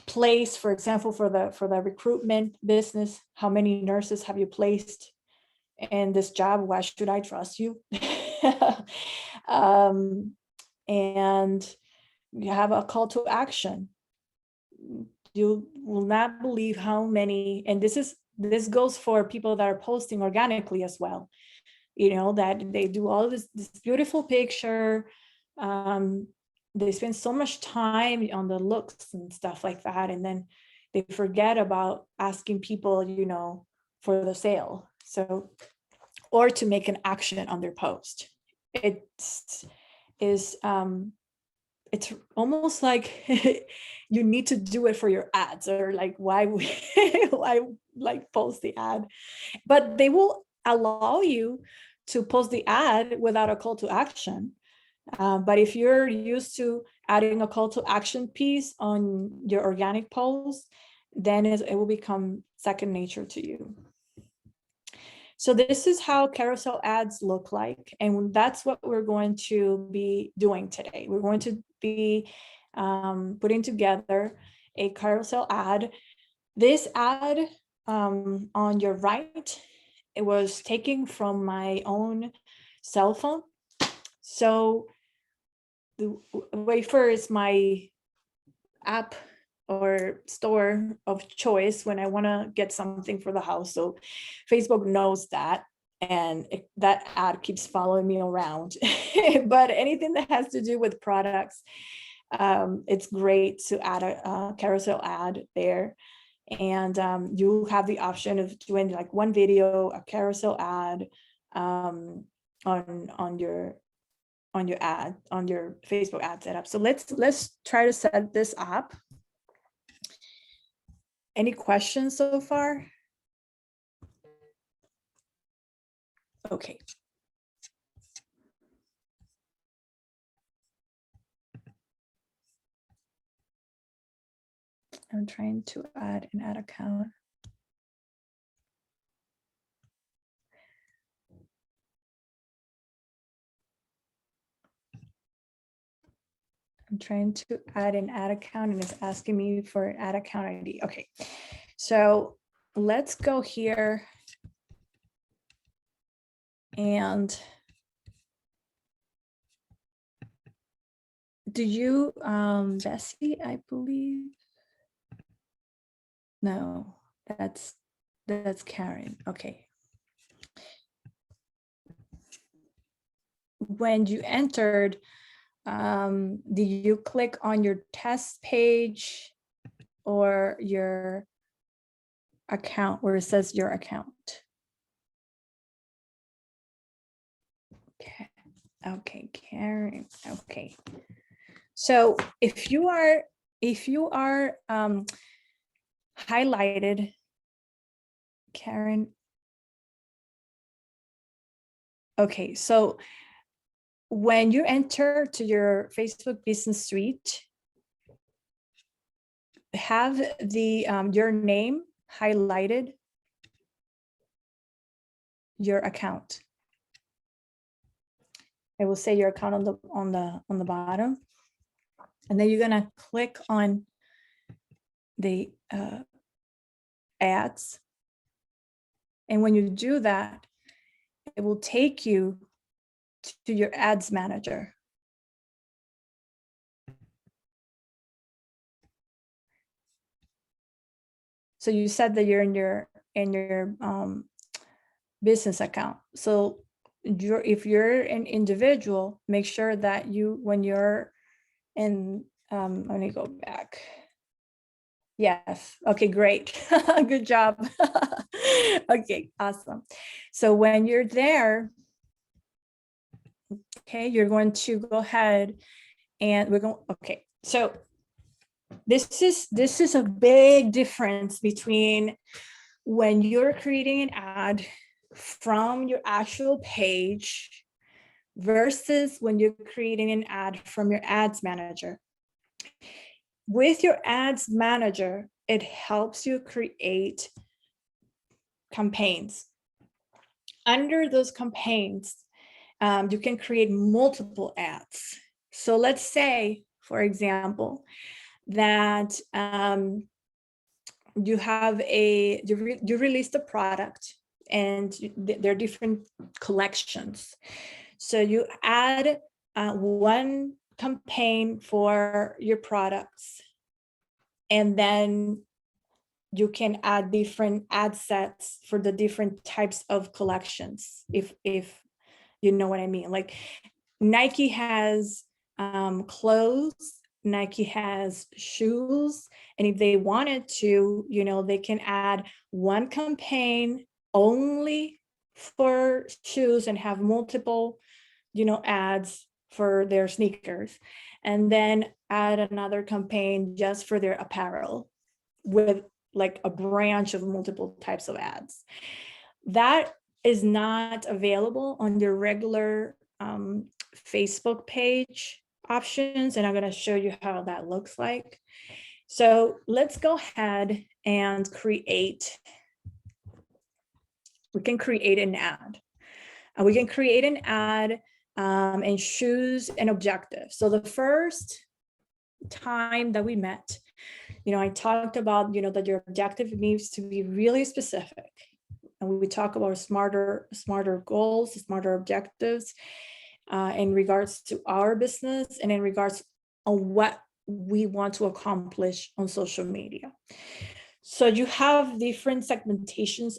placed, for example, for the recruitment business, how many nurses have you placed in this job? Why should I trust you? And you have a call to action. You will not believe how many, and this goes for people that are posting organically as well, you know, that they do all this beautiful picture. They spend so much time on the looks and stuff like that, and then they forget about asking people, you know, for the sale. So, or to make an action on their post. It's almost like you need to do it for your ads, or like why like post the ad, but they will allow you to post the ad without a call to action. But if you're used to adding a call to action piece on your organic post, then it will become second nature to you. So this is how carousel ads look like, and that's what we're going to be doing today. We're going to be putting together a carousel ad. This ad on your right, it was taken from my own cell phone. So the Wayfair is my app or store of choice when I want to get something for the house. So Facebook knows that, and that ad keeps following me around. But anything that has to do with products, it's great to add a carousel ad there. And you have the option of doing like one video, a carousel ad on your ad, on your Facebook ad setup. So let's try to set this up. Any questions so far? Okay. I'm trying to add an ad account. I'm trying to add an ad account and it's asking me for an ad account ID. Okay, so let's go here and do you, Bessie, I believe? No, that's Karen. Okay. When you entered, did you click on your test page or your account where it says your account? Okay, Karen. Okay. So if you are highlighted, Karen. Okay, so when you enter to your Facebook Business Suite, have the your name highlighted, your account. I will say your account on the bottom, and then you're gonna click on the ads, and when you do that, it will take you to your ads manager. So you said that you're in your business account. So if you're an individual, make sure that when you're in, let me go back. Yes. Okay, great. Good job. Okay, awesome. So when you're there, okay, you're going to go ahead and we're going, okay. So this is a big difference between when you're creating an ad from your actual page versus when you're creating an ad from your ads manager. With your ads manager, it helps you create campaigns. Under those campaigns, you can create multiple ads. So let's say, for example, that you have you released a product and there are different collections. So you add one campaign for your products, and then you can add different ad sets for the different types of collections, if you know what I mean. Like Nike has clothes, Nike has shoes, and if they wanted to, they can add one campaign only for shoes and have multiple, ads for their sneakers, and then add another campaign just for their apparel with like a branch of multiple types of ads. That is not available on your regular Facebook page options, and I'm going to show you how that looks like. So let's go ahead and we can create an ad. And we can create an ad and choose an objective. So the first time that we met, I talked about, that your objective needs to be really specific. And we talk about smarter goals, smarter objectives in regards to our business and in regards on what we want to accomplish on social media. So you have different segmentations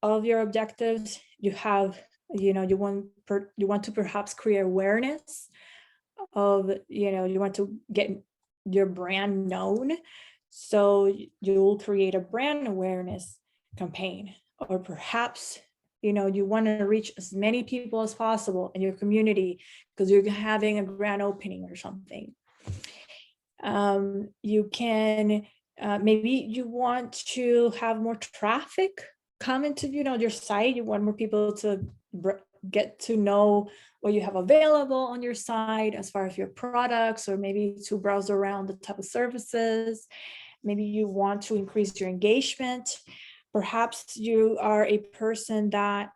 of your objectives. You have, you want to perhaps create awareness of, you want to get your brand known. So you'll create a brand awareness campaign, or perhaps, you want to reach as many people as possible in your community because you're having a grand opening or something. You can, maybe you want to have more traffic come into, your site. You want more people to get to know what you have available on your site as far as your products, or maybe to browse around the type of services. Maybe you want to increase your engagement. Perhaps you are a person that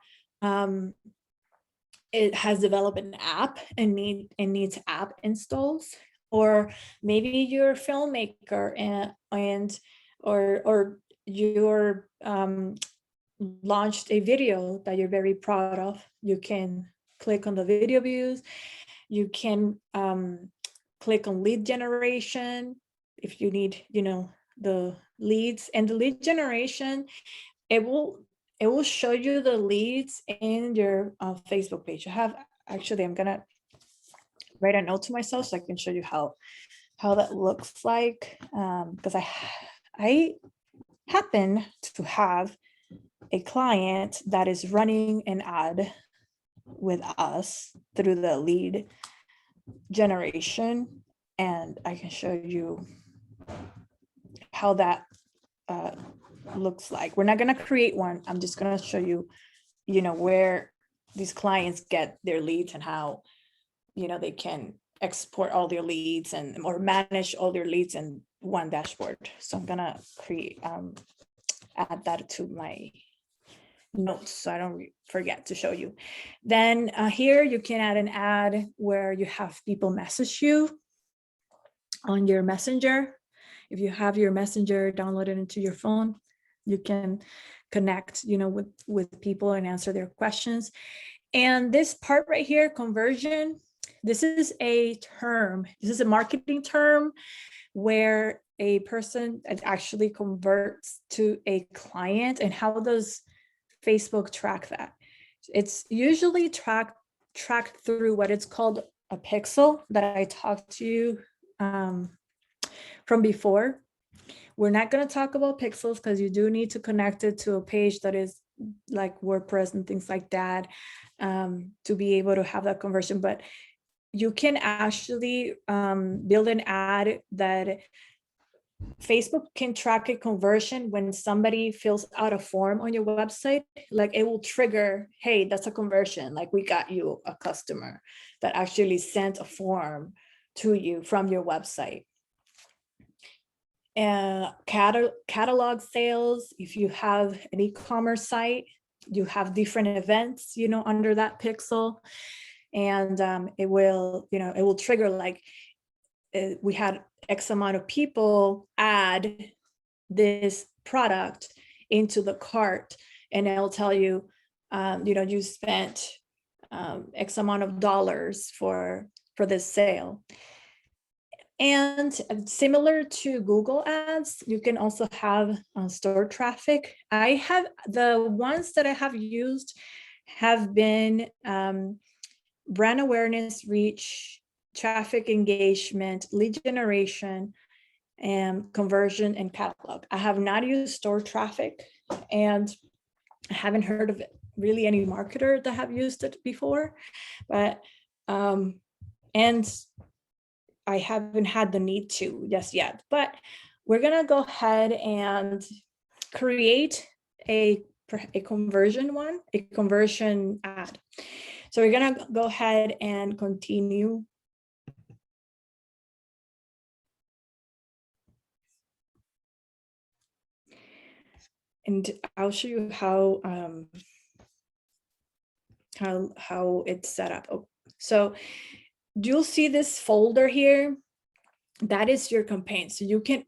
it has developed an app and needs app installs, or maybe you're a filmmaker or you're launched a video that you're very proud of. You can click on the video views. You can click on lead generation if you need, the leads. And the lead generation, it will show you the leads in your Facebook page. Actually, I'm gonna write a note to myself so I can show you how that looks like, because I happen to have a client that is running an ad with us through the lead generation, and I can show you how that looks like. We're not going to create one. I'm just going to show you, where these clients get their leads and how, they can export all their leads or manage all their leads in one dashboard. So I'm going to add that to my notes so I don't forget to show you. Then here you can add an ad where you have people message you on your messenger. If you have your messenger downloaded into your phone, you can connect, with people and answer their questions. And this part right here, conversion, this is a term. This is a marketing term where a person actually converts to a client. And how does Facebook track that? It's usually tracked through what it's called a pixel that I talked to you from before. We're not going to talk about pixels because you do need to connect it to a page that is like WordPress and things like that to be able to have that conversion. But you can actually build an ad that Facebook can track a conversion when somebody fills out a form on your website. Like it will trigger, hey, that's a conversion. Like we got you a customer that actually sent a form to you from your website. Catalog sales, if you have an e-commerce site, you have different events, under that pixel, and it will trigger like we had X amount of people add this product into the cart, and it'll tell you, you spent X amount of dollars for this sale. And similar to Google Ads, you can also have store traffic. The ones that I have used have been brand awareness, reach, traffic engagement, lead generation, and conversion and catalog. I have not used store traffic, and I haven't heard of really any marketer that have used it before, but and I haven't had the need to just yet. But we're gonna go ahead and create a conversion ad. So we're gonna go ahead and continue. And I'll show you how it's set up. Oh, so you'll see this folder here. That is your campaign. So you can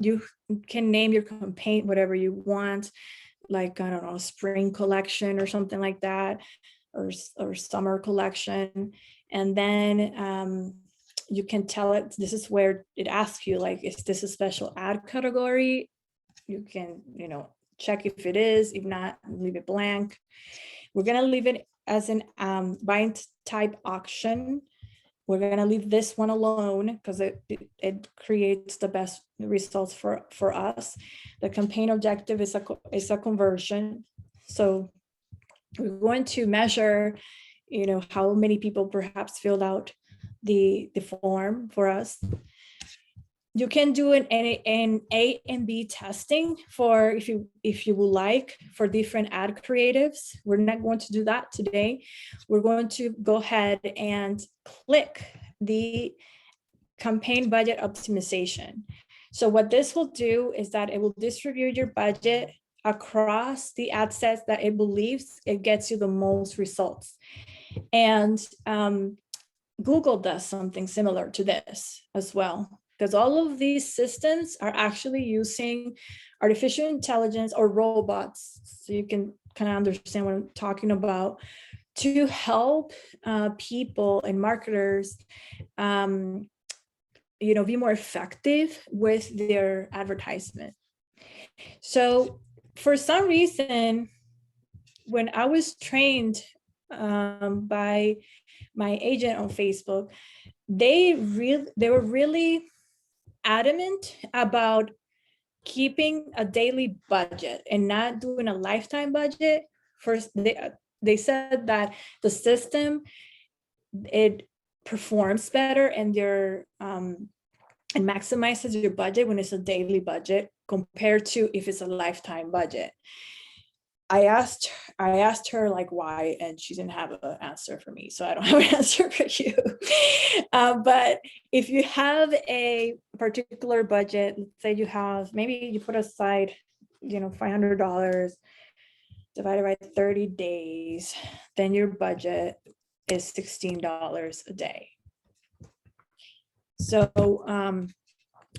name your campaign whatever you want, like, I don't know, spring collection or something like that, or summer collection. And then you can tell it, this is where it asks you, like, is this a special ad category? You can, check if it is. If not, leave it blank. We're gonna leave it as an buying type auction. We're gonna leave this one alone because it creates the best results for us. The campaign objective is a conversion. So we're going to measure, how many people perhaps filled out the form for us. You can do an A and B testing for if you would like, for different ad creatives. We're not going to do that today. We're going to go ahead and click the campaign budget optimization. So what this will do is that it will distribute your budget across the ad sets that it believes it gets you the most results. And Google does something similar to this as well, because all of these systems are actually using artificial intelligence or robots, so you can kind of understand what I'm talking about, to help people and marketers be more effective with their advertisement. So for some reason, when I was trained by my agent on Facebook, they were really adamant about keeping a daily budget and not doing a lifetime budget. First, they said that the system, it performs better and and maximizes your budget when it's a daily budget compared to if it's a lifetime budget. I asked her like why, and she didn't have an answer for me, so I don't have an answer for you. But if you have a particular budget, let's say maybe you put aside, $500 divided by 30 days, then your budget is $16 a day. So,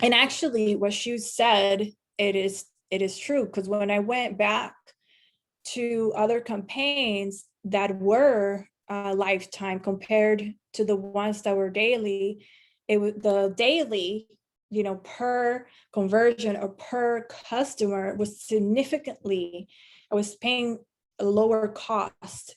and actually what she said, it is true, because when I went back to other campaigns that were lifetime compared to the ones that were daily, it was the daily, per conversion or per customer was significantly, I was paying a lower cost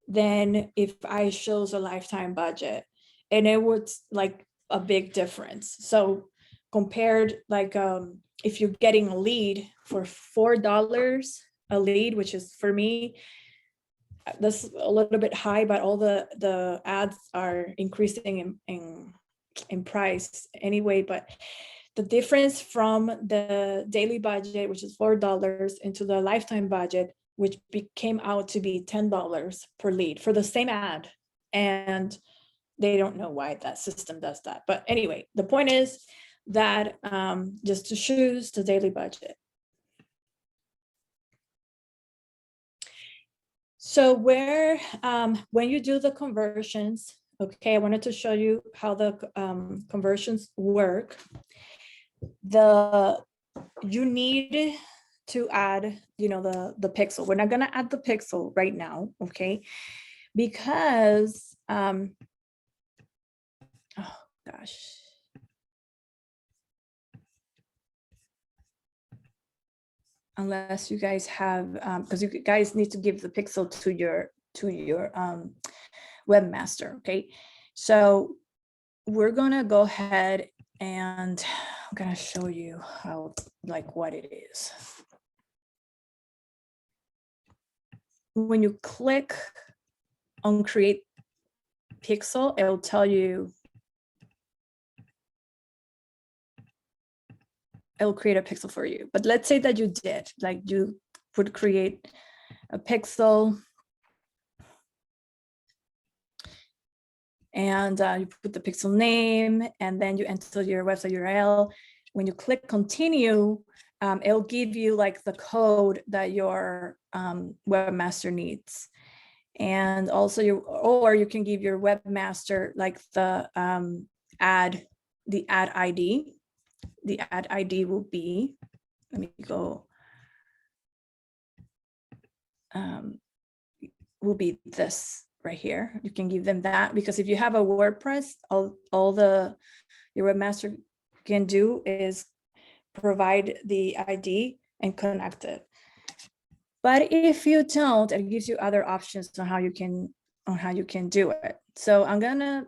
than if I chose a lifetime budget. And it was like a big difference. So compared, like if you're getting a lead for $4 a lead, which is for me, that's a little bit high, but all the ads are increasing in price anyway. But the difference from the daily budget, which is $4, into the lifetime budget, which came out to be $10 per lead for the same ad. And they don't know why that system does that. But anyway, the point is that just to choose the daily budget. So where, when you do the conversions, okay, I wanted to show you how the conversions work. You need to add, the pixel. We're not gonna add the pixel right now, okay? Because, oh gosh. Unless you guys have, because you guys need to give the pixel to your webmaster, okay? So we're gonna go ahead and I'm gonna show you how, like, what it is. When you click on create pixel, it'll tell you, it'll create a pixel for you. But let's say that you did, like you would create a pixel and you put the pixel name and then you enter your website URL. When you click continue, it'll give you like the code that your webmaster needs. And also you can give your webmaster like the ad ID. The ad ID will be, let me go, will be this right here. You can give them that, because if you have a WordPress, all your webmaster can do is provide the ID and connect it. But if you don't, it gives you other options on how you can do it. So I'm gonna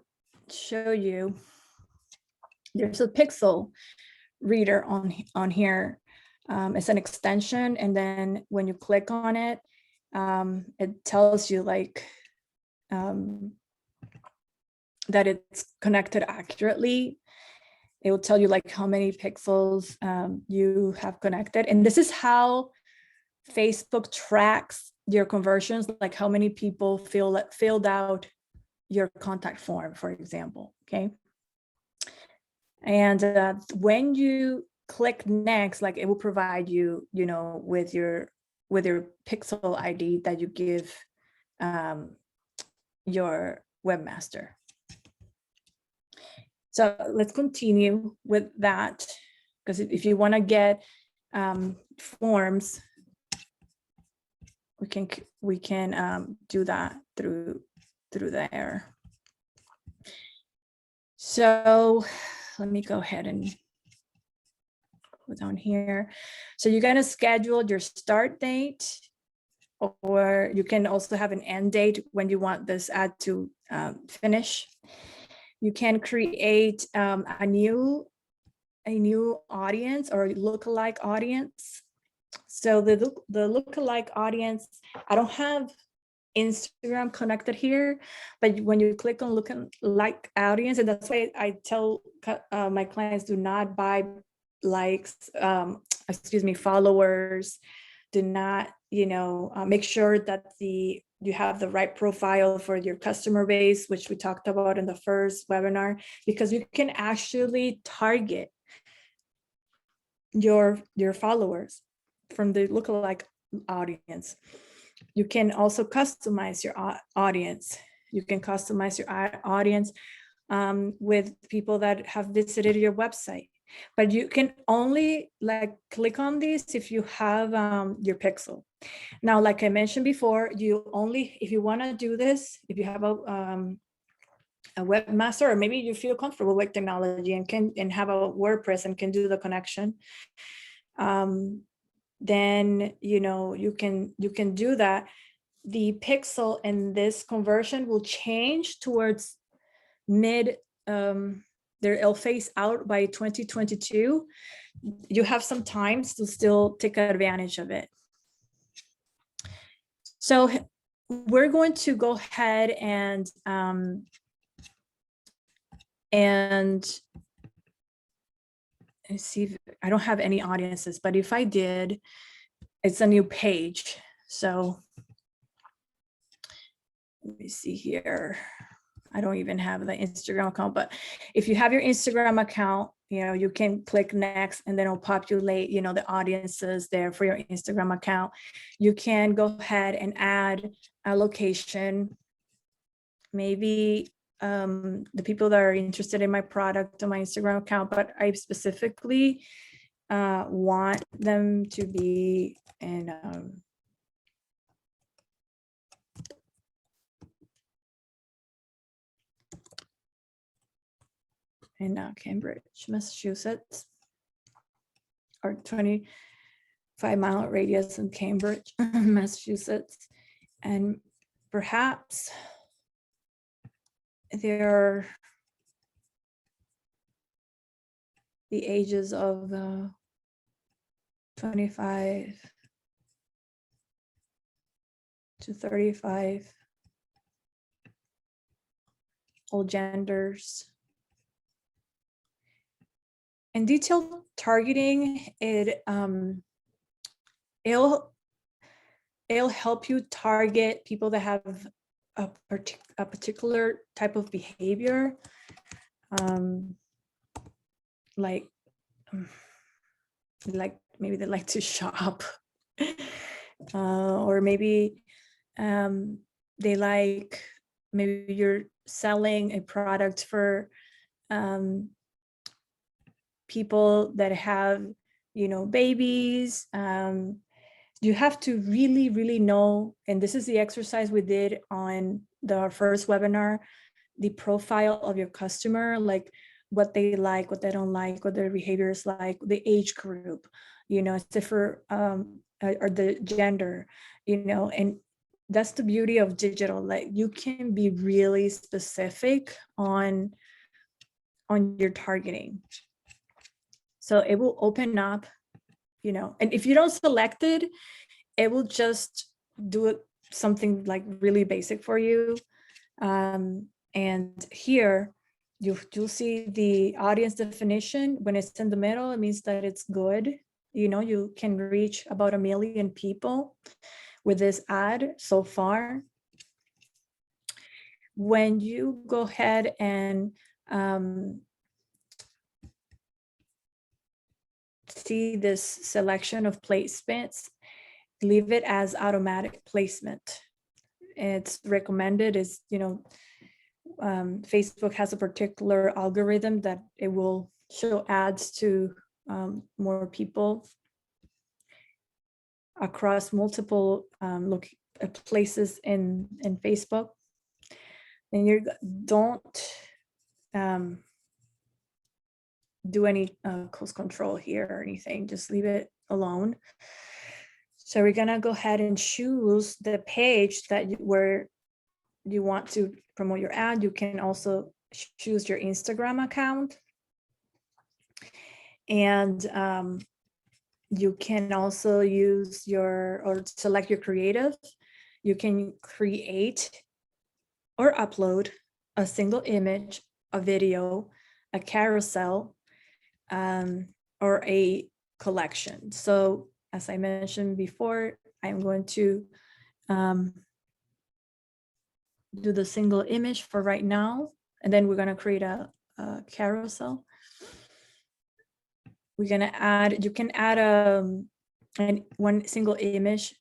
show you. There's a pixel reader on here. It's an extension, and then when you click on it, it tells you like that it's connected accurately. It will tell you like how many pixels you have connected, and this is how Facebook tracks your conversions, like how many people filled out your contact form, for example. Okay. And when you click next, like it will provide you, with your pixel ID that you give your webmaster. So let's continue with that, because if you want to get forms, we can do that through there. So let me go ahead and go down here. So you're gonna schedule your start date, or you can also have an end date when you want this ad to finish. You can create a new audience or lookalike audience. So the lookalike audience, I don't have Instagram connected here, but when you click on lookalike audience, and that's why I tell my clients, do not buy likes, followers. Do not, make sure that you have the right profile for your customer base, which we talked about in the first webinar, because you can actually target your followers from the lookalike audience. You can also customize your audience. You can customize your audience with people that have visited your website, but you can only click on this if you have your pixel. Now, like I mentioned before, if you want to do this, if you have a webmaster, or maybe you feel comfortable with technology and have a WordPress and can do the connection, then you can do that. the pixel and this conversion will change towards mid, they'll phase out by 2022. You have some time to still take advantage of it. So we're going to go ahead and let's see if I don't have any audiences, but if I did, it's a new page. So let me see here. I don't even have the Instagram account, but if you have your Instagram account, you know, you can click next and then it'll populate, you know, the audiences there for your Instagram account. You can go ahead and add a location. Maybe the people that are interested in my product on my Instagram account, but I specifically want them to be in Cambridge, Massachusetts, or 25-mile radius in Cambridge, Massachusetts. And perhaps they're the ages of 25 to 35, all genders. And detailed targeting, it'll help you target people that have a particular type of behavior, like maybe they like to shop, or maybe they like, maybe you're selling a product for people that have, you know, babies. You have to really know, and this is the exercise we did on the first webinar, the profile of your customer, like what they like, what they don't like, what their behavior is like, the age group, you know, or the gender, you know, and that's the beauty of digital. Like you can be really specific on your targeting. So it will open up, you know, and if you don't select it, it will just do it something like really basic for you. And here you'll see the audience definition. When it's in the middle, it means that it's good. You know, you can reach about 1 million people with this ad so far. When you go ahead and see this selection of placements, leave it as automatic placement. It's recommended, is, you know, Facebook has a particular algorithm that it will show ads to more people across multiple places in Facebook. And you don't do any close control here or anything, just leave it alone. So we're gonna go ahead and choose the page that where you want to promote your ad. You can also choose your Instagram account, and you can also use or select your creative. You can create or upload a single image, a video, a carousel, or a collection. So as I mentioned before, I'm going to do the single image for right now, and then we're going to create a carousel. We're going to add, you can add one single image.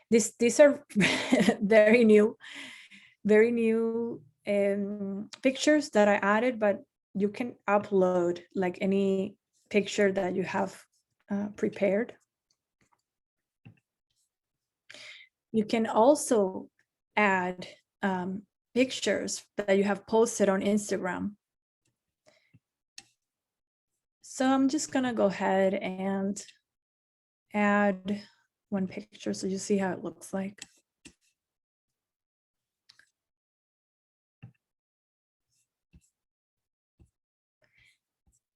These are very new pictures that I added, but you can upload like any picture that you have prepared. You can also add pictures that you have posted on Instagram. So I'm just gonna go ahead and add one picture so you see how it looks like.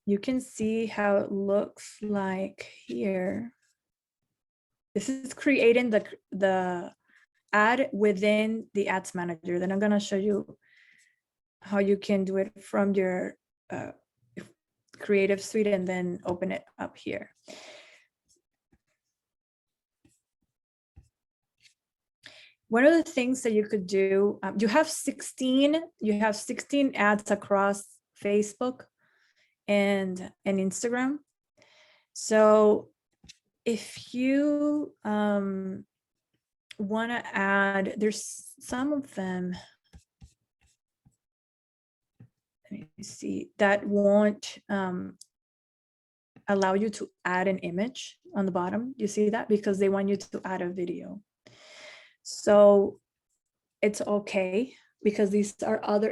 you can see how it looks like here. This is creating the ad within the ads manager. Then I'm going to show you how you can do it from your creative suite and then open it up here. One of the things that you could do, you have 16 ads across Facebook and Instagram. So if you want to add, there's some of them, let me see, that won't allow you to add an image on the bottom. You see that? Because they want you to add a video. So it's okay, because these are other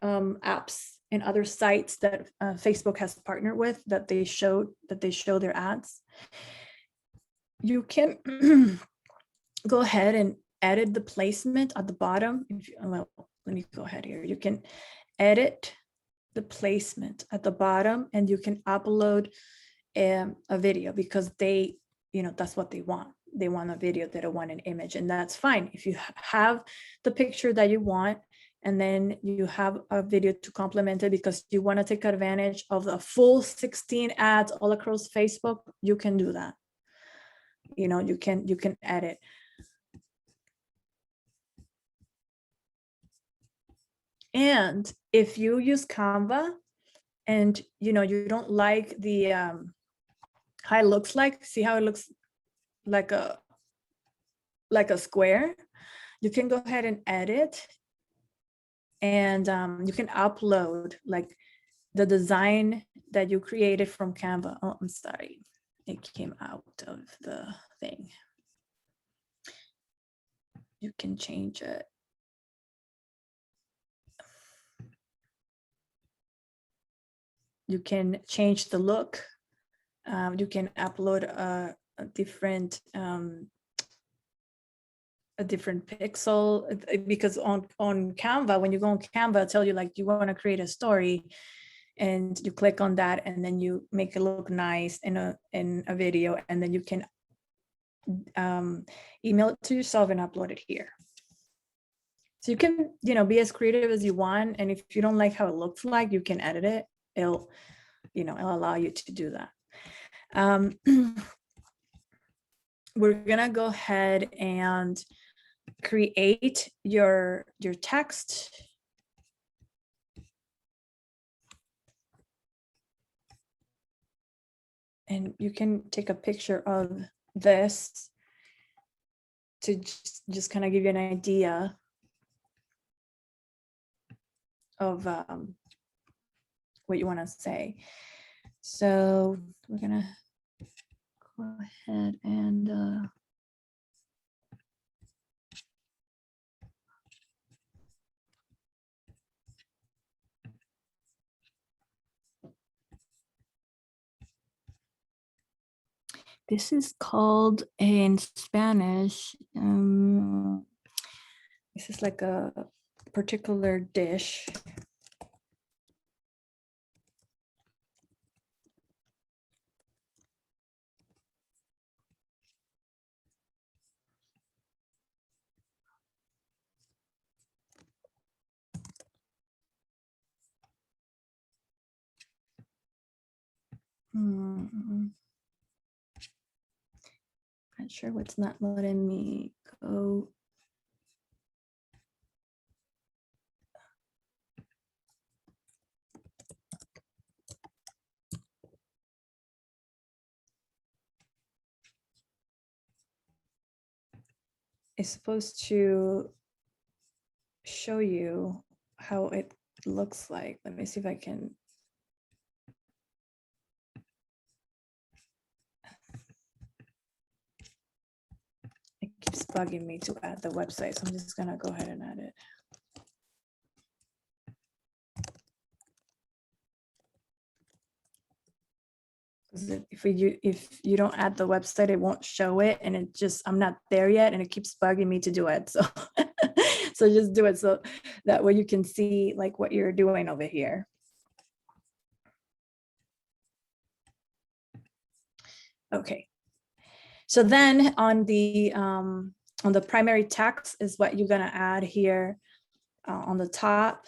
apps and other sites that Facebook has partnered with that they show their ads. You can go ahead and edit the placement at the bottom. Well, let me go ahead here. You can edit the placement at the bottom, and you can upload a video, because they, that's what they want. They want a video, they don't want an image, and that's fine. If you have the picture that you want, and then you have a video to complement it because you want to take advantage of the full 16 ads all across Facebook, you can do that. You can edit. And if you use Canva and you don't like the how it looks like, see how it looks like a square, you can go ahead and edit, and you can upload like the design that you created from Canva. Oh, I'm sorry, it came out of the thing. You can change it. You can change the look. You can upload a different pixel, because on Canva, when you go on Canva, it'll tell you like you want to create a story, and you click on that, and then you make it look nice in a video, and then you can email it to yourself and upload it here. So you can be as creative as you want, and if you don't like how it looks like, you can edit it. It'll allow you to do that. We're gonna go ahead and create your text. And you can take a picture of this to just kind of give you an idea of what you want to say. So we're gonna go ahead and this is called in Spanish. This is like a particular dish. Not sure what's not letting me go. It's supposed to show you how it looks like. Let me see if I can. It keeps bugging me to add the website, so I'm just gonna go ahead and add it. If you don't add the website, it won't show it, and it just, I'm not there yet, and it keeps bugging me to do it. So so just do it, so that way you can see like what you're doing over here. Okay. So then on the primary text is what you're gonna add here on the top.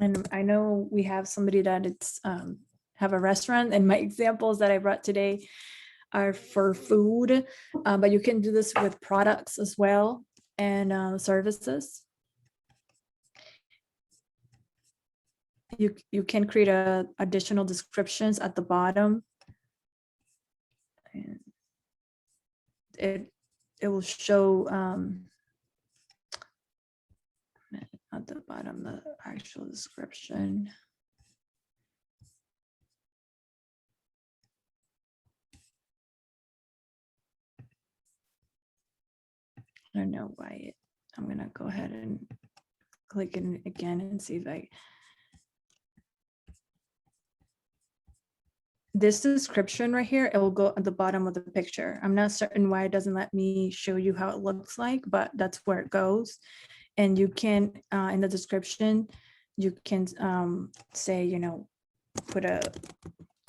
And I know we have somebody that it's have a restaurant, and my examples that I brought today are for food, but you can do this with products as well and services. You can create additional descriptions at the bottom. And it will show at the bottom the actual description. I don't know why I'm gonna go ahead and click it again and see if this description right here, it will go at the bottom of the picture. I'm not certain why it doesn't let me show you how it looks like, but that's where it goes. And you can, in the description, you can say, you know, put a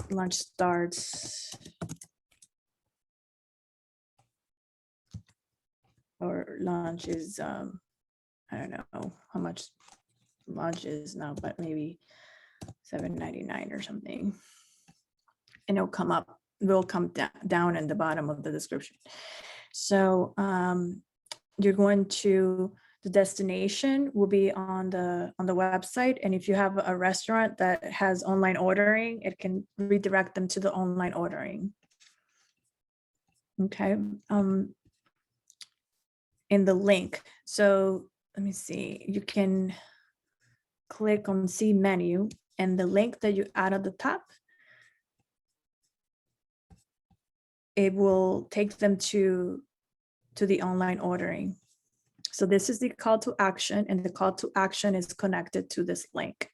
lunch starts or lunch is, I don't know how much lunch is now, but maybe $7.99 or something. And it'll come up, will come down in the bottom of the description. So you're going to, the destination will be on the website. And if you have a restaurant that has online ordering, it can redirect them to the online ordering. Okay. In the link. So let me see, you can click on see menu, and the link that you add at the top, it will take them to the online ordering. So this is the call to action, and the call to action is connected to this link.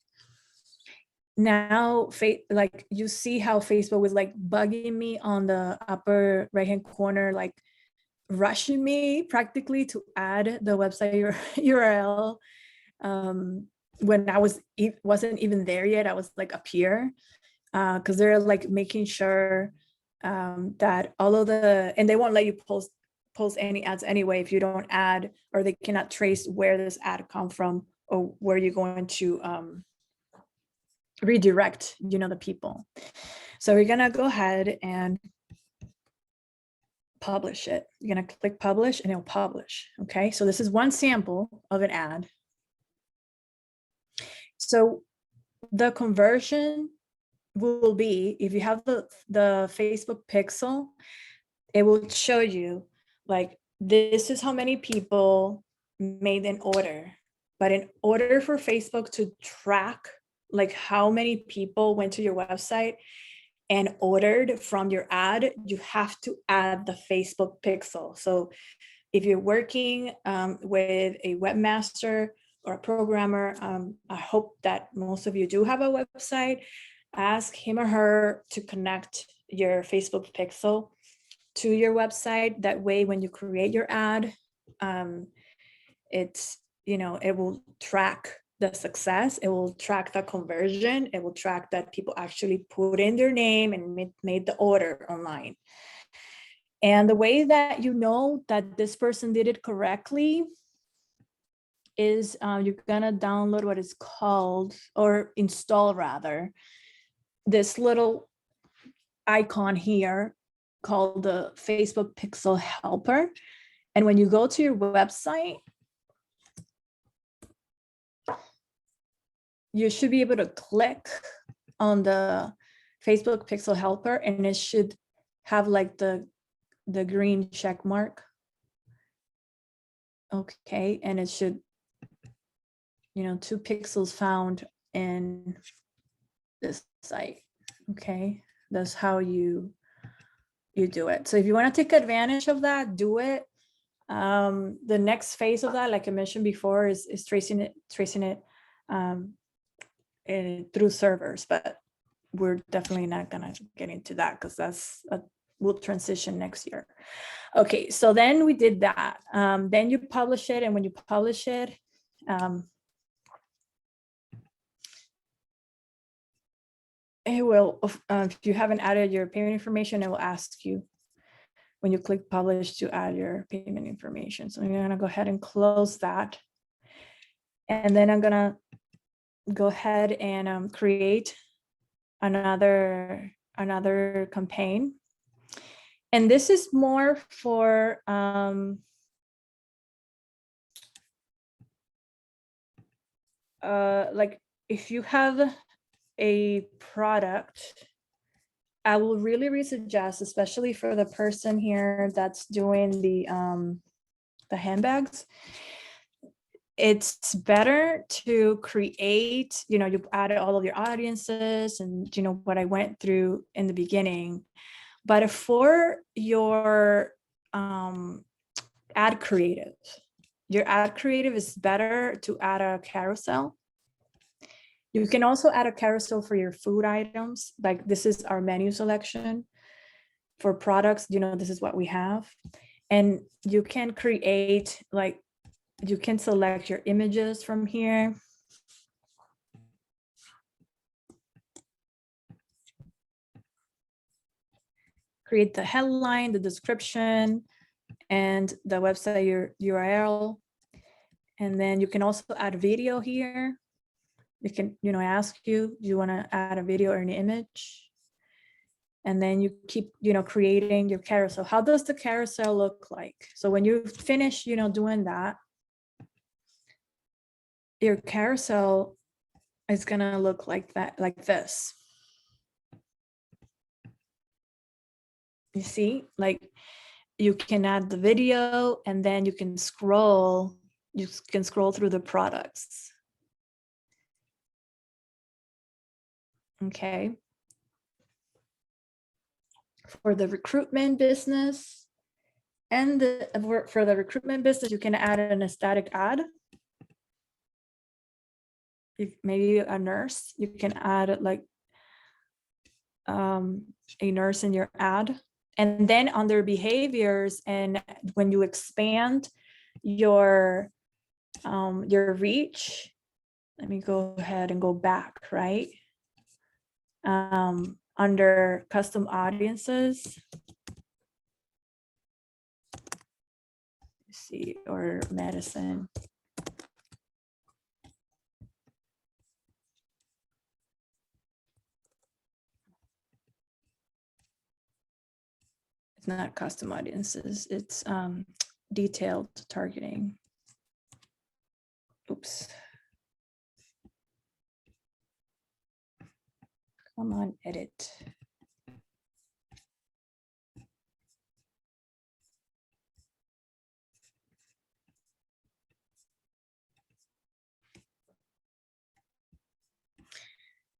Now, like you see how Facebook was like bugging me on the upper right-hand corner, like rushing me practically to add the website URL when I wasn't even there yet. I was like up here because they're like making sure that all of and they won't let you post any ads anyway if you don't add, or they cannot trace where this ad come from or where you're going to redirect, you know, the people. So we're gonna go ahead and publish it. You're gonna click publish and it'll publish. Okay, so this is one sample of an ad. So the conversion will be, if you have the Facebook pixel, it will show you like, this is how many people made an order. But in order for Facebook to track like how many people went to your website and ordered from your ad, you have to add the Facebook pixel. So if you're working with a webmaster or a programmer, I hope that most of you do have a website. Ask him or her to connect your Facebook pixel to your website. That way, when you create your ad, it's, you know, it will track the success, it will track the conversion, it will track that people actually put in their name and made the order online. And the way that you know that this person did it correctly is you're gonna download what is called, or install rather, this little icon here called the Facebook Pixel Helper. And when you go to your website, you should be able to click on the Facebook Pixel Helper, and it should have like the green check mark. Okay, and it should 2 pixels found in this site. Okay, that's how you do it. So if you want to take advantage of that, do it. The next phase of that, like I mentioned before, is tracing it through servers, but we're definitely not gonna get into that because we'll transition next year. Okay, so then we did that. Then you publish it, and when you publish it, it will, if you haven't added your payment information, it will ask you when you click publish to add your payment information. So I'm gonna go ahead and close that. And then I'm gonna go ahead and create another campaign. And this is more for like if you have a product, I will really suggest, especially for the person here that's doing the handbags, it's better to create, you added all of your audiences and what I went through in the beginning. But for your ad creative, is better to add a carousel. You can also add a carousel for your food items. Like this is our menu selection for products, this is what we have. And you can create, like, you can select your images from here. Create the headline, the description, and the website URL. And then you can also add video here. You can, ask you, do you want to add a video or an image? And then you keep, creating your carousel. How does the carousel look like? So when you finish, doing that, your carousel is gonna look like that, like this. You see, like you can add the video and then you can scroll through the products. Okay. For the recruitment business and for the recruitment business, you can add a static ad. Maybe a nurse, you can add like a nurse in your ad. And then under behaviors, and when you expand your reach, let me go ahead and go back, right? Under custom audiences, see, or medicine. It's not custom audiences, it's detailed targeting. Oops. Come on, edit.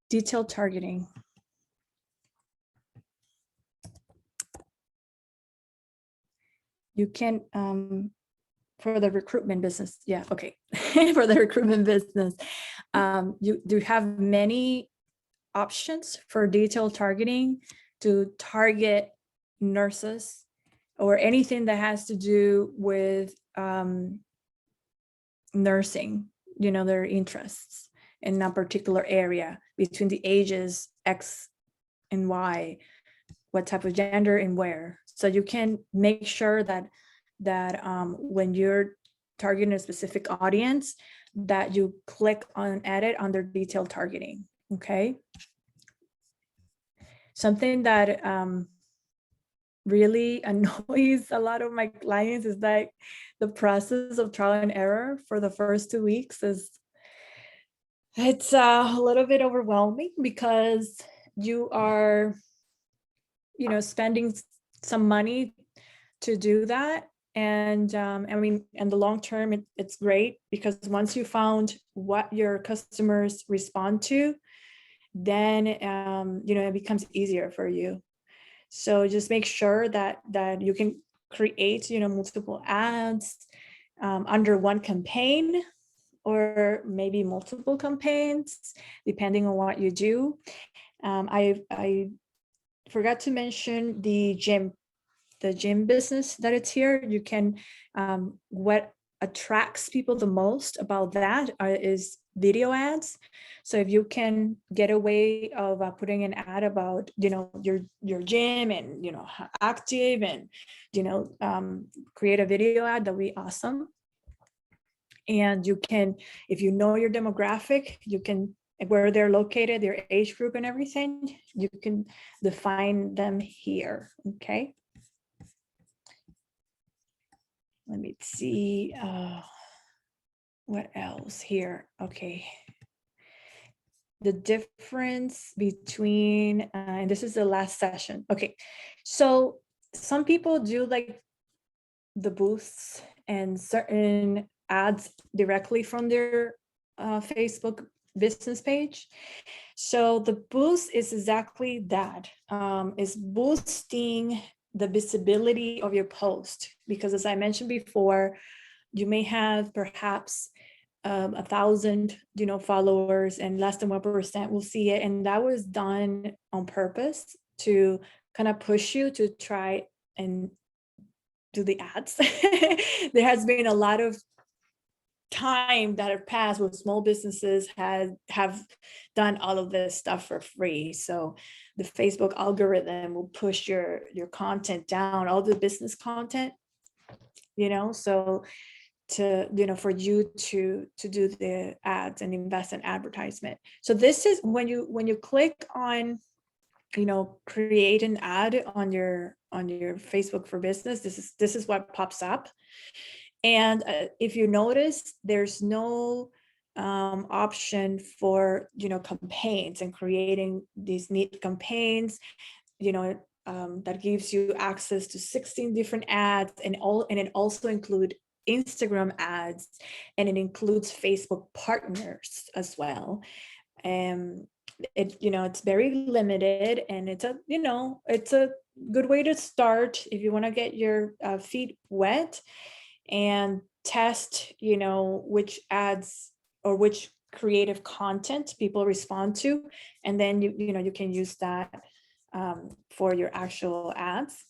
Detailed targeting. You can, for the recruitment business, yeah, okay. For the recruitment business, you do have many options for detailed targeting to target nurses or anything that has to do with nursing, their interests in a particular area between the ages X and Y, what type of gender and where. So you can make sure that when you're targeting a specific audience, that you click on edit under detailed targeting. Okay. Something that really annoys a lot of my clients is that the process of trial and error for the first 2 weeks it's a little bit overwhelming, because you are spending some money to do that, And I mean, in the long term, it's great because once you found what your customers respond to, then it becomes easier for you. So just make sure that you can create multiple ads under one campaign, or maybe multiple campaigns, depending on what you do. I forgot to mention the gym business that it's here. You can, what attracts people the most about that is video ads. So if you can get a way of putting an ad about, your gym and, active and, create a video ad, that'd be awesome. And you can, if you know your demographic, you can, where they're located, their age group and everything, you can define them here, okay? Let me see, what else here? Okay. The difference between, and this is the last session. Okay, so some people do like the boosts and certain ads directly from their Facebook business page. So the boost is exactly that, is boosting the visibility of your post, because as I mentioned before, you may have perhaps 1,000 followers and less than 1% will see it, and that was done on purpose to kind of push you to try and do the ads. There has been a lot of time that have passed where small businesses have done all of this stuff for free. So the Facebook algorithm will push your content down, all the business content, so to for you to do the ads and invest in advertisement. So this is when you click on create an ad on your Facebook for business, this is what pops up. And if you notice, there's no option for campaigns and creating these neat campaigns, that gives you access to 16 different ads, and it also includes Instagram ads, and it includes Facebook partners as well. It's very limited, and it's a good way to start if you want to get your feet wet and test which ads or which creative content people respond to, and then you can use that for your actual ads.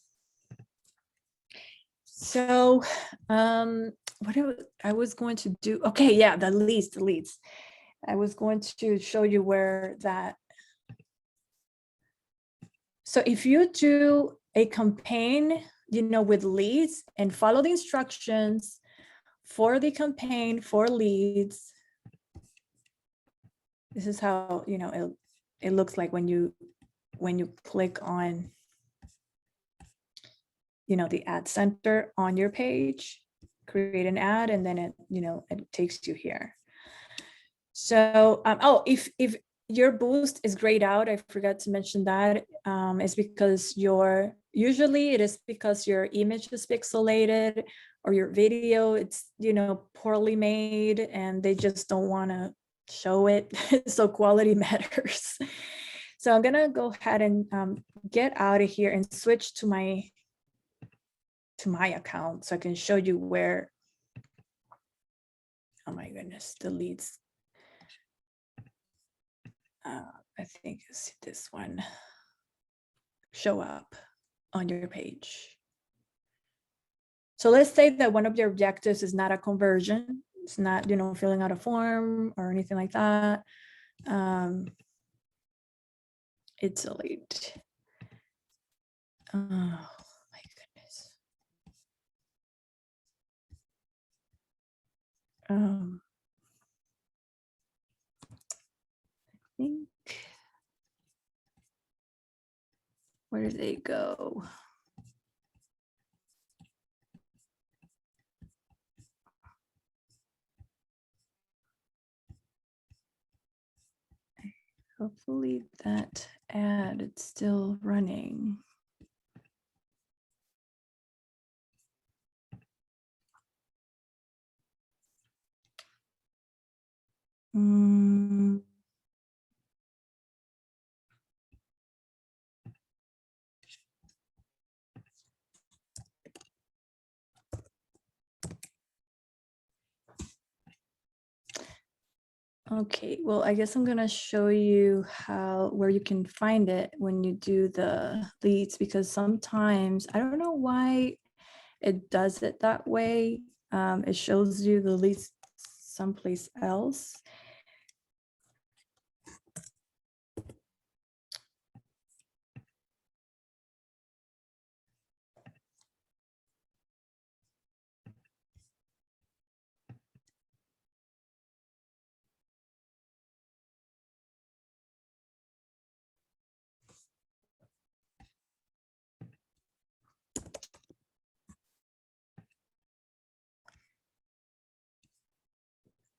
So what I was going to do, okay, yeah, the leads. I was going to show you where that. So if you do a campaign, with leads and follow the instructions for the campaign for leads, this is how, it looks like when you click on, the ad center on your page, create an ad, and then it takes you here. So, if your boost is grayed out, I forgot to mention that, is because usually it is because your image is pixelated, or your video, it's, poorly made, and they just don't want to show it. So quality matters. So I'm gonna go ahead and get out of here and switch to my account so I can show you where, oh my goodness, the leads. I think it's this one, show up on your page. So let's say that one of your objectives is not a conversion. It's not, filling out a form or anything like that. It's a lead. Oh my goodness. I think, where did they go? Hopefully that ad is still running. Mm. Okay, well, I guess I'm gonna show you where you can find it when you do the leads, because sometimes, I don't know why it does it that way. It shows you the leads someplace else.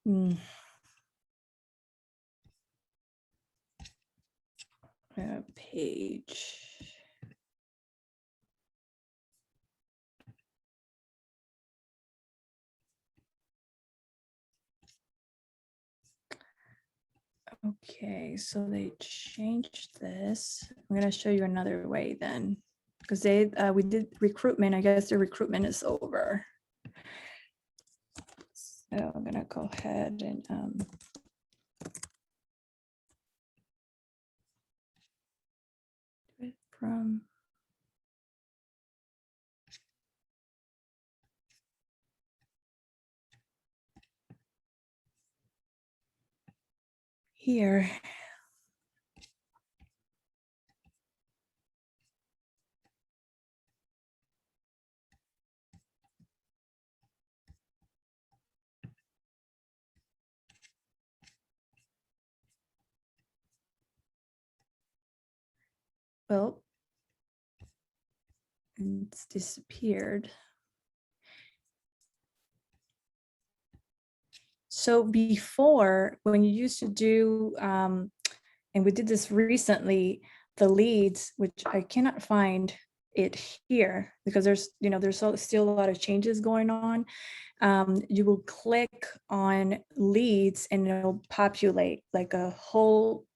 Mm. Page. Okay, so they changed this. I'm gonna show you another way then, because we did recruitment. I guess the recruitment is over. So I'm gonna go ahead and do it from here. Well, it's disappeared. So before, when you used to do, and we did this recently, the leads, which I cannot find it here because there's still a lot of changes going on. You will click on leads and it'll populate like a whole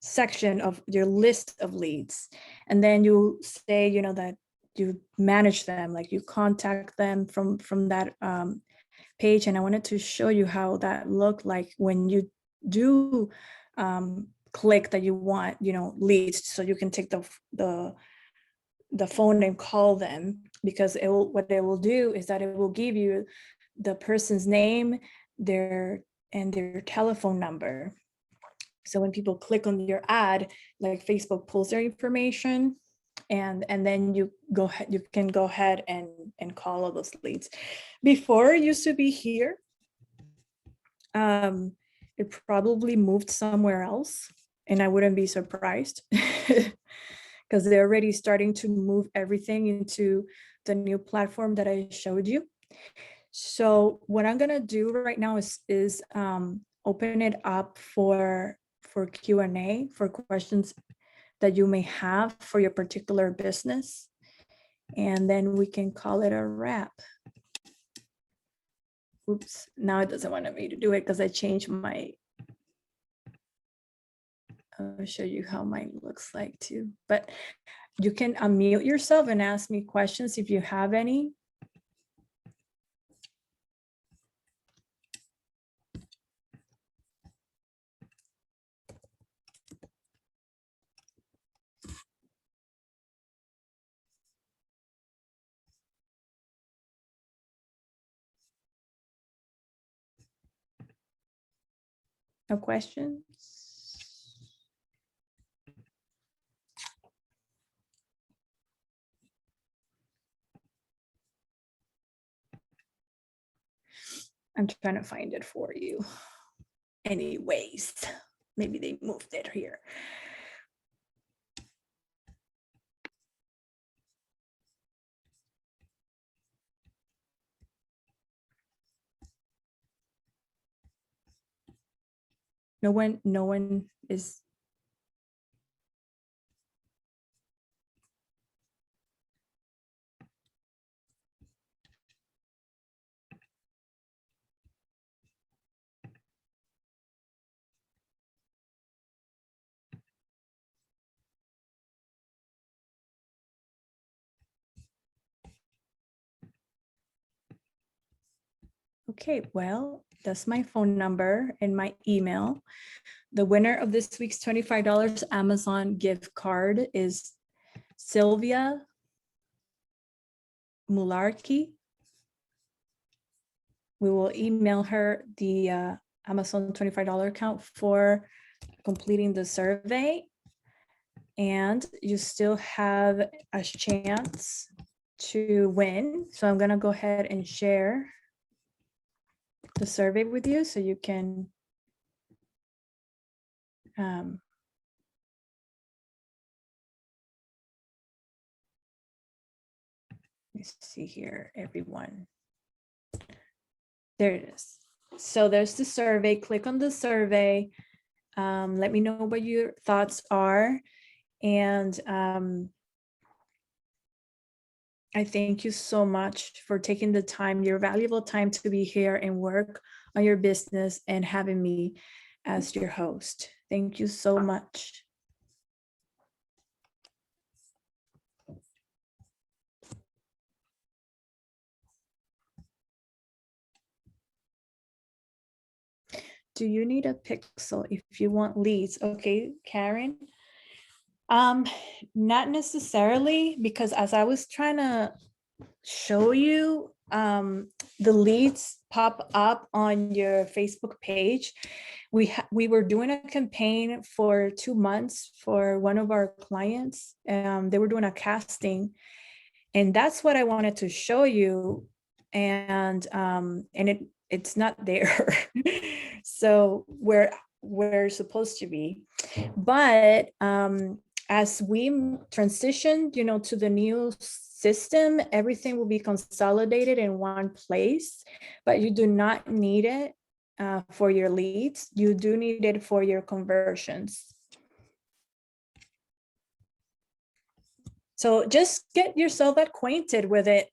section of your list of leads. And then you say, that you manage them, like you contact them from that page. And I wanted to show you how that looked like when you do click that you want, leads, so you can take the phone and call them, because what it will do is that it will give you the person's name, their telephone number. So when people click on your ad, like Facebook pulls their information, and then you can go ahead and call all those leads. Before, it used to be here. It probably moved somewhere else, and I wouldn't be surprised because they're already starting to move everything into the new platform that I showed you. So what I'm gonna do right now is open it up for Q&A, for questions that you may have for your particular business, and then we can call it a wrap. Oops, now it doesn't want me to do it because I changed my, I'll show you how mine looks like too. But you can unmute yourself and ask me questions if you have any. No questions? I'm trying to find it for you. Anyways, maybe they moved it here. No one is. Okay, well, that's my phone number and my email. The winner of this week's $25 Amazon gift card is Sylvia Mularkey. We will email her the Amazon $25 account for completing the survey. And you still have a chance to win. So I'm gonna go ahead and share the survey with you so you can let's see here, everyone. There it is. So there's the survey. Click on the survey. Let me know what your thoughts are. And I thank you so much for taking the time, your valuable time, to be here and work on your business and having me as your host. Thank you so much. Do you need a pixel if you want leads? Okay, Karen. Not necessarily, because as I was trying to show you, the leads pop up on your Facebook page. We were doing a campaign for 2 months for one of our clients. They were doing a casting, and that's what I wanted to show you. And it's not there. So we're supposed to be, but as we transition, to the new system, everything will be consolidated in one place, but you do not need it for your leads. You do need it for your conversions. So just get yourself acquainted with it,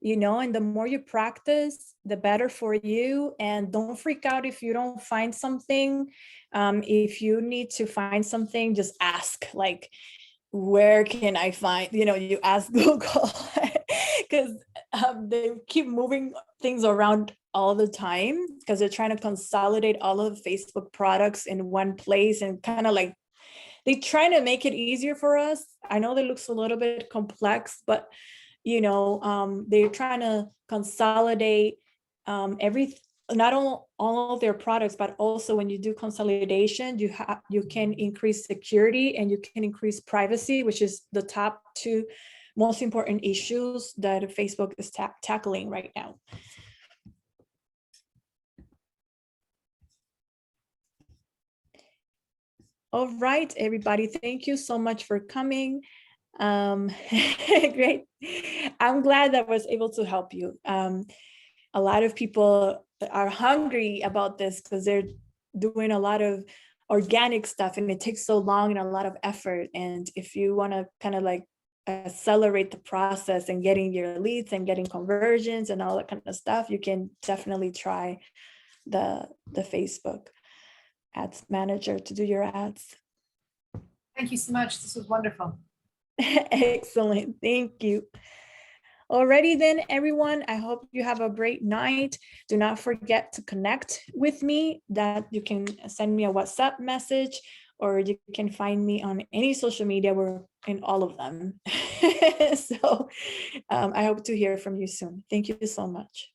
and the more you practice, the better for you. And don't freak out if you don't find something. If you need to find something, just ask, like, where can I find, you ask Google, because they keep moving things around all the time because they're trying to consolidate all of Facebook products in one place, and kind of like they try to make it easier for us. I know that looks a little bit complex, but they're trying to consolidate not all of their products, but also when you do consolidation, you can increase security and you can increase privacy, which is the top 2 most important issues that Facebook is tackling right now. All right, everybody, thank you so much for coming. Great. I'm glad that I was able to help you. A lot of people are hungry about this because they're doing a lot of organic stuff and it takes so long and a lot of effort. And if you want to kind of like accelerate the process and getting your leads and getting conversions and all that kind of stuff, you can definitely try the Facebook Ads Manager to do your ads.
Thank you so much. This was wonderful.
Excellent. Thank you. Alrighty then, everyone. I hope you have a great night. Do not forget to connect with me. That you can send me a WhatsApp message, or you can find me on any social media. We're in all of them. So I hope to hear from you soon. Thank you so much.